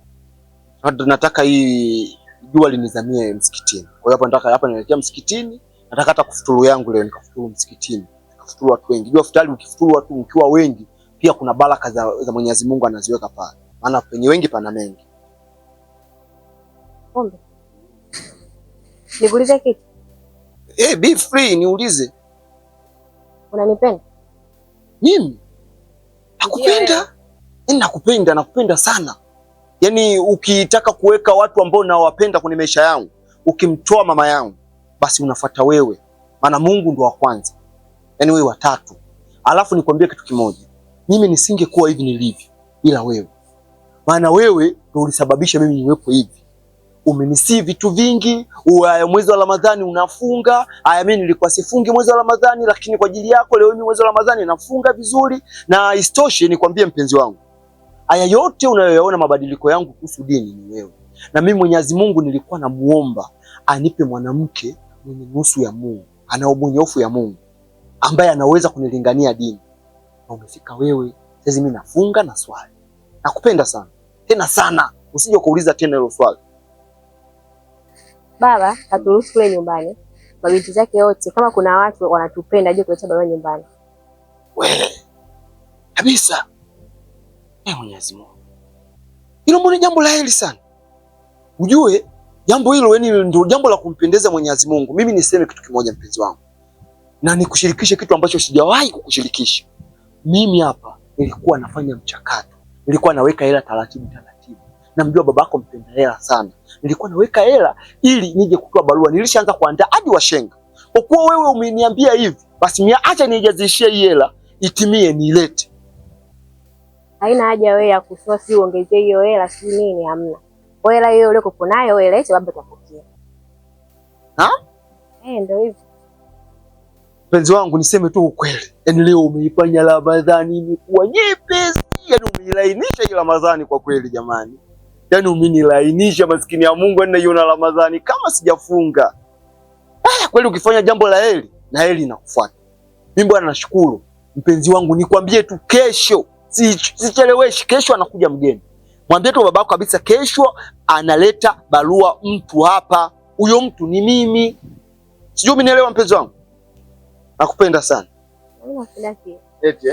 nataka hii jua linizamie msikitini. Kwa hiyo hapa naelekea msikitini, nataka hata kufuturu yangu leo nikafuturu msikitini. Nikafuturu watu wengi. Jua futari ukifuturu watu mkiwa wengi, pia kuna baraka za Mwenyezi Mungu anaziweka pale. Maana penye wengi pana mengi. Ombe. Nikuulize kitu? Be free, niulize. Unanipenda? Mimi? Nakupenda. Nakupenda sana. Yaani ukitaka kuweka watu ambao nawapenda kwenye maisha yangu, ukimtoa mama yangu basi unafuata wewe, maana Mungu ndo wa kwanza, yaani wewe wa tatu. Alafu nikwambie kitu kimoja, mimi nisingekuwa hivi nilivyo ila wewe, maana wewe ndo ulisababisha mimi niwepo hivi. Umenisii vitu vingi, mwezi wa Ramadhani unafunga. Haya, mimi nilikuwa sifungi mwezi wa Ramadhani, lakini kwa ajili yako leo mimi mwezi wa Ramadhani nafunga vizuri. Na istoshe nikwambie mpenzi wangu, haya yote unayoyaona mabadiliko yangu kuhusu dini ni wewe. Na mimi Mwenyezi Mungu nilikuwa namuomba anipe mwanamke mwenye nusu ya Mungu, ana mwenye hofu ya Mungu, ambaye anaweza kunilingania dini. Na umefika wewe. Sasa mimi nafunga na swali. Nakupenda sana. Tena sana. Usije kuuliza tena hilo swali. Baba haturuhusu kule nyumbani. Mabinti zake wote kama kuna watu wanatupenda aje kuleta barua nyumbani. Wewe. Kabisa. Mwenyezi Mungu. Hilo ni jambo la heri sana. Ujue jambo hilo ndio jambo la kumpendeza Mwenyezi Mungu. Mimi niseme kitu kimoja mpenzi wangu. Na nikushirikishe kitu ambacho sijawahi kukushirikisha. Mimi hapa nilikuwa nafanya mchakato. Nilikuwa naweka hela taratibu. Namjua babako mpenda hela sana. Nilikuwa naweka hela ili nije kutoa barua. Nilishaanza kuandaa hadi washenga. Kwa kuwa wewe umeniambia hivi, basi acha nijazishie hii hela itimie nilete. Haina haja wewe ya kusema si uongezee hiyo hela si nini, hamna. Wewe hela hiyo uliko nayo wewe lete baba atapokea. Ndio hivyo. Mpenzi wangu niseme tu ukweli. Yaani leo umeifanya Ramadhani imekuwa nyepesi. Yaani umeilainisha hii Ramadhani kwa kweli jamani. Yaani umenilainisha maskini ya Mungu, naiona Ramadhani kama sijafunga. Kweli ukifanya jambo la heri na heri inakufuata. Mimi bwana nashukuru. Mpenzi wangu nikwambie tu kesho, sicheleweshi, kesho anakuja mgeni. Mwambie tu babako kabisa kesho analeta barua mtu hapa. Huyo mtu ni mimi. Sijui umenielewa mpenzi wangu? Nakupenda sana. Eti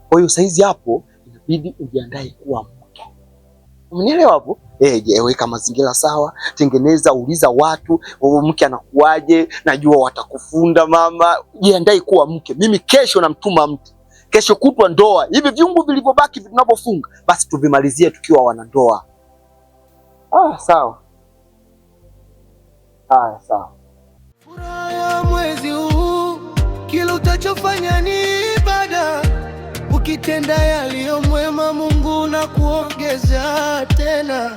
kwa hiyo saizi hapo inabidi ujiandae kuwa mke. Umenielewa hapo? Weka mazingira sawa, tengeneza, uliza watu, mke anakuaje, najua watakufunda mama. Jiandae kuwa mke. Mimi kesho namtuma mtu. Kesho kutwa ndoa. Hivi viungu vilivyobaki tunapofunga, basi tuvimalizie tukiwa wanandoa. Sawa. Sawa. Furaha ya mwezi huu, kila utachofanya ni ibada. Ukitenda yaliyo mwema, Mungu na kuongeza tena.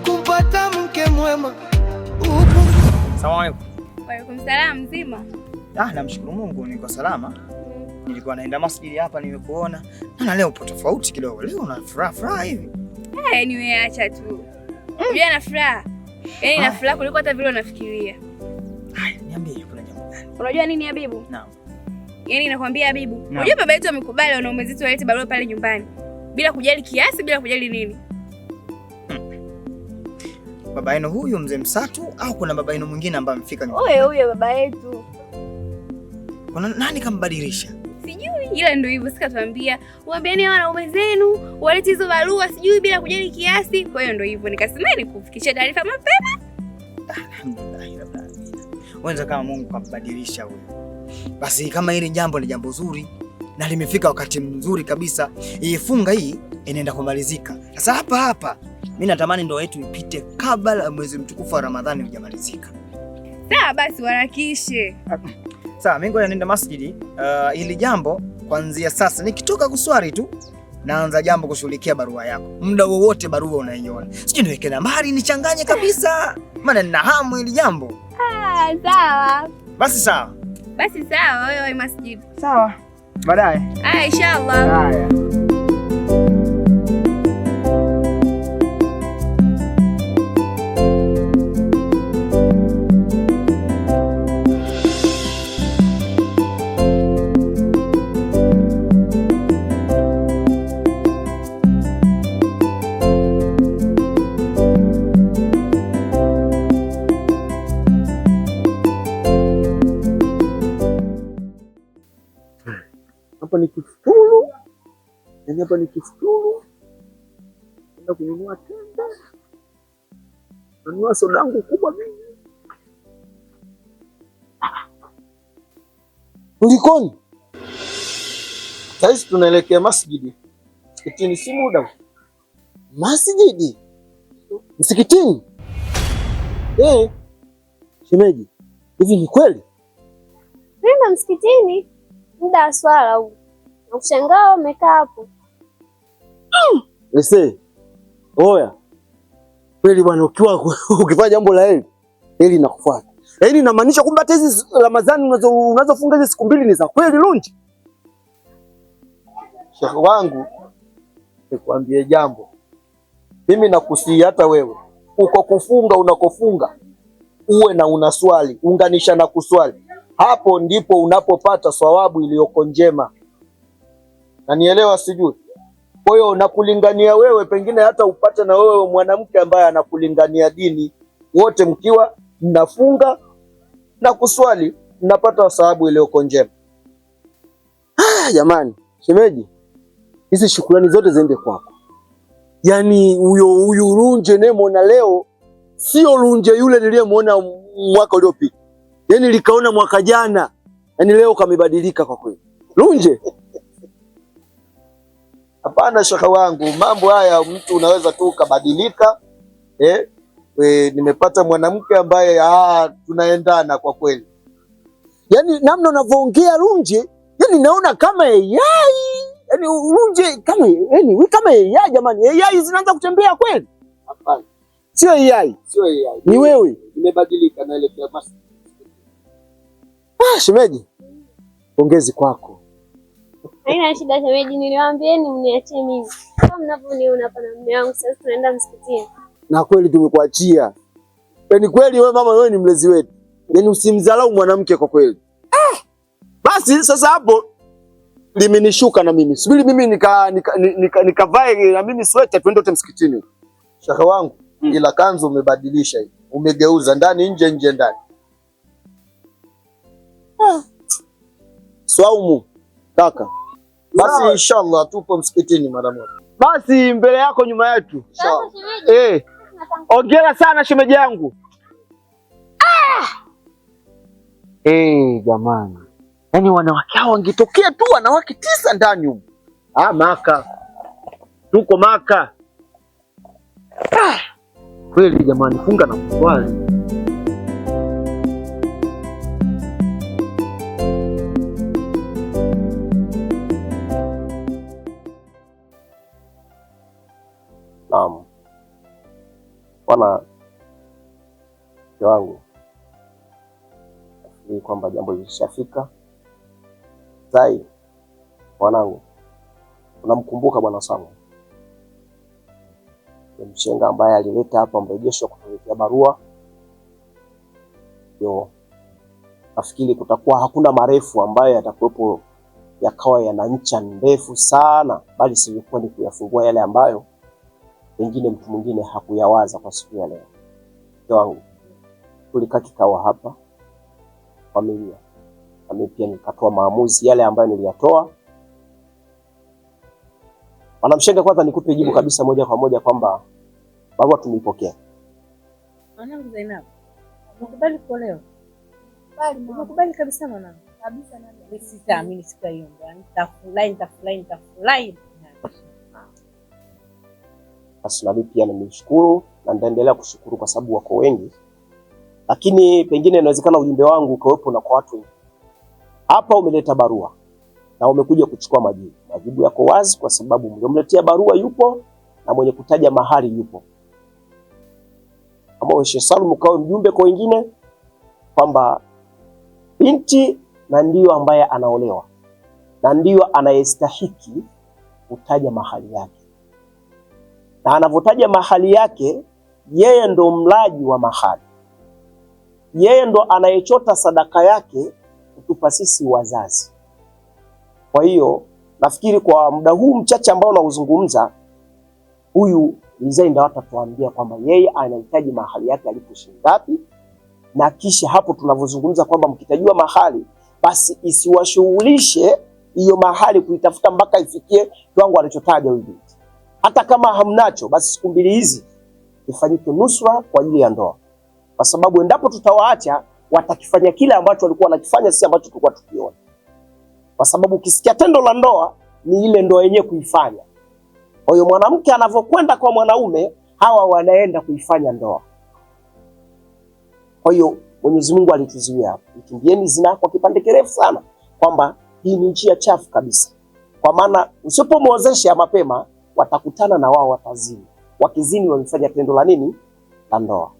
Kumpata mke mwema. Asalamu alaykum. Wa alaykum salaam, mzima? Namshukuru Mungu niko salama. Nilikuwa naenda masjidi hapa nimekuona. Na leo upo tofauti kidogo. Leo una furaha hivi. Nimeacha tu. Unajua na furaha. Yaani na furaha kuliko hata vile unafikiria. Niambie kuna jambo gani? Unajua nini Habibu? Naam. Yaani nakwambia Habibu, unajua baba yetu amekubali wanaume zetu walete barua pale nyumbani. Bila kujali kiasi, bila kujali nini. Baba yenu huyu mzee Msatu au kuna baba yenu mwingine ambaye amefika nyumbani? Huyo baba yetu. Kuna nani kambadilisha? Sijui, ila ndio hivyo sikatuambia. Waambieni wanaume zenu walete hizo barua sijui bila kujali kiasi. Kwa hiyo ndio hivyo nikasema nikufikishie taarifa mapema. Alhamdulillah rabbil alamin. Wenza kama Mungu kambadilisha huyo. Basi kama hili jambo ni jambo zuri na limefika wakati mzuri kabisa, funga hii inaenda kumalizika. Sasa hapa mimi natamani ndoa yetu ipite kabla mwezi mtukufu wa Ramadhani hujamalizika. Sawa basi warakishe. Sawa, mimi ngoja niende masjidi. Hili jambo kuanzia sasa nikitoka kuswali tu naanza jambo kushughulikia barua yako. Muda wowote barua unaiona. Sije niweke nambari nichanganye kabisa. Maana nina hamu hili jambo. Sawa. Basi sawa. Basi sawa, wewe masjidi. Sawa. Baadaye. Inshallah. Haya. Hapa ni kifuturu. Naenda kununua tende. Nanunua soda yangu kubwa mimi. Kulikoni? Sasa tunaelekea masjidi. Msikitini si muda. Masjidi? Msikitini? Shemeji, hivi ni kweli? Nenda msikitini muda wa swala huu. Nakushangaa umekaa hapo. Ese. Oya. Kweli bwana, ukifanya jambo la heri inakufuata. Yaani inamaanisha kwamba hata hizi Ramadhani unazofunga hizi siku mbili ni za kweli Lunji? Sheikh wangu, nikwambie jambo. Mimi nakusii hata wewe uko kufunga unakofunga uwe na unaswali, unganisha na kuswali. Hapo ndipo unapopata thawabu iliyoko njema. Na nielewa sijui. Kwa hiyo nakulingania wewe, pengine hata upate na wewe mwanamke ambaye anakulingania dini, wote mkiwa mnafunga na kuswali mnapata thawabu iliyoko njema. Jamani, shemeji, hizi shukrani zote ziende kwako. Yaani huyu Lunje nemona leo sio Lunje yule niliyemwona mwaka uliopita. Yaani likaona mwaka jana. Yaani leo kamebadilika kwa kweli. Lunje. Hapana shaka wangu, mambo haya mtu unaweza tu ukabadilika. Nimepata mwanamke ambaye tunaendana kwa kweli. Yaani namna unavyoongea Lunje, yaani naona kama AI. Yaani Lunje kama kama AI jamani. AI zinaanza kutembea kweli? Hapana. Sio AI. Sio AI. Ni wewe. Nimebadilika na ile basi. Shemeji. Pongezi kwako. Haina shida shemeji, niliwaambieni mniachie mimi. Kama mnavyoniona hapa na mume wangu sasa tunaenda msikitini. Na kweli tumekuachia. Yaani kweli wewe mama, wewe ni mlezi wetu. Yaani usimdharau mwanamke kwa kweli. Basi sasa hapo limenishuka na mimi. Subiri mimi nikavae na mimi sweater twende wote msikitini. Shaka wangu, ila kanzu umebadilisha hii. Umegeuza ndani nje nje ndani. Swaumu kaka. Basi inshallah tupo msikitini mara moja. Basi mbele yako nyuma yetu. Inshallah. Ongera sana shemeji yangu. Jamani. Yaani wanawake hao wangetokea tu wanawake 9 ndani huko. Maka. Tuko Maka. Kweli jamani, funga na kuswali. Naam. Bwana wangu, nafikiri kwamba jambo lilishafika. Zai, mwanangu, unamkumbuka bwana Samu? Mshenga ambaye alileta hapa mrejesho kutuletea barua. Nafikiri kutakuwa hakuna marefu ambayo yatakuwepo yakawa yana ncha ndefu sana, bali silikuwa ni kuyafungua yale ambayo pengine mtu mwingine hakuyawaza kwa siku ya leo. Wangu, tulikaa kikao hapa familia. Mimi pia nikatoa maamuzi yale ambayo niliyatoa. Mwanamshenga, kwanza nikupe jibu kabisa moja kwa moja kwamba barua tumeipokea. Mwanangu Zainab, unakubali kuolewa? Unakubali kabisa mwanangu? Kabisa nani? Mimi sitaamini siku hiyo. Nitafurahi. Basi na mimi pia nimeshukuru na nitaendelea kushukuru kwa sababu wako wengi. Lakini pengine inawezekana ujumbe wangu ukawepo na kwa watu wengi. Hapa umeleta barua na umekuja kuchukua majibu. Majibu yako wazi kwa sababu mliomletea barua yupo na mwenye kutaja mahali yupo. Kama Sheikh Salum kawe mjumbe kwa wengine kwamba binti na ndiyo ambaye anaolewa na ndiyo anayestahiki kutaja mahali yake. Na anavotaja mahali yake, yeye ndo mlaji wa mahali. Yeye ndo anayechota sadaka yake kutupa sisi wazazi. Kwa hiyo nafikiri kwa muda huu mchache ambao nauzungumza, huyu mzee ndio atatuambia kwamba yeye anahitaji mahali yake alipo shilingi ngapi, na kisha hapo tunavozungumza kwamba mkitajua mahali basi isiwashughulishe hiyo mahali kuitafuta mpaka ifikie kiwango alichotaja huyu binti. Hata kama hamnacho basi siku mbili hizi ifanyike nusra kwa ajili ya ndoa. Kwa sababu endapo tutawaacha watakifanya kile ambacho walikuwa wanakifanya, si ambacho tulikuwa tukiona. Kwa sababu ukisikia tendo la ndoa ni ile ndoa yenyewe kuifanya. Kwa hiyo mwanamke anavyokwenda kwa mwanaume, hawa wanaenda kuifanya ndoa. Kwa hiyo Mwenyezi Mungu alituzuia hapo. Ikimbieni zina kwa kipande kirefu sana, kwamba hii ni njia chafu kabisa. Kwa maana usipomwozesha mapema watakutana na wao watazini. Wakizini wamefanya tendo la nini? La ndoa.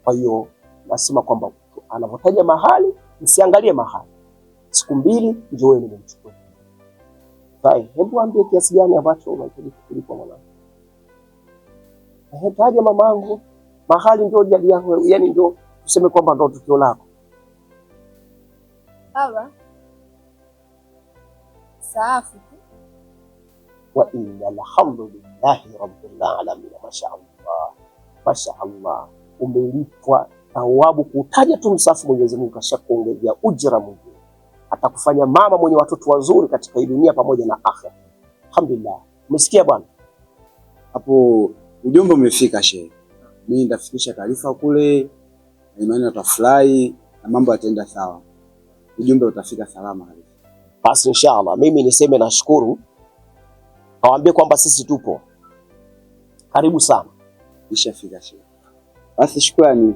Kwa hiyo nasema kwamba anavotaja mahali, msiangalie mahali. Siku 2 njooni nimchukue. Sai, hebu ambie kiasi gani ambacho unahitaji kulipa mwanangu. Taja mamangu, mahali ndio jadi yako, yani ndio tuseme kwamba ndio tukio lako. Baba. Safi. Wa inna alhamdulillahi rabbil alamin. Mashaallah. Mashaallah. Umelipwa thawabu kutaja tu msafu. Mwenyezi Mungu kashakuongezea ujira mwingi. Atakufanya mama mwenye watoto wazuri katika hii dunia pamoja na akhera. Alhamdulillah. Umesikia bwana? Hapo ujumbe umefika shehe. Mimi nitafikisha taarifa kule, na imani watafurahi na mambo yataenda sawa. Ujumbe utafika salama. Basi inshallah mimi niseme nashukuru. Kawaambie kwamba sisi tupo. Karibu sana. Ishafika shehe. Basi shukrani.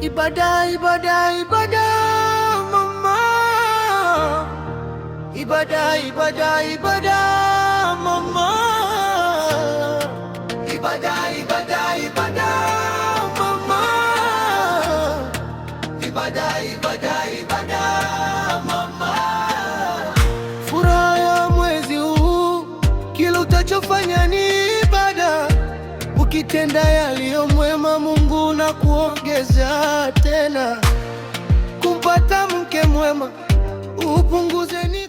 Ibadah mama, ibadah mama, ibadah mama, ibadah mama. Furaha ya mwezi huu, kila utachofanya ni ibada. Ukitenda yaliyo mwema, Mungu na kuongeza tena. Kumpata mke mwema, upunguze ni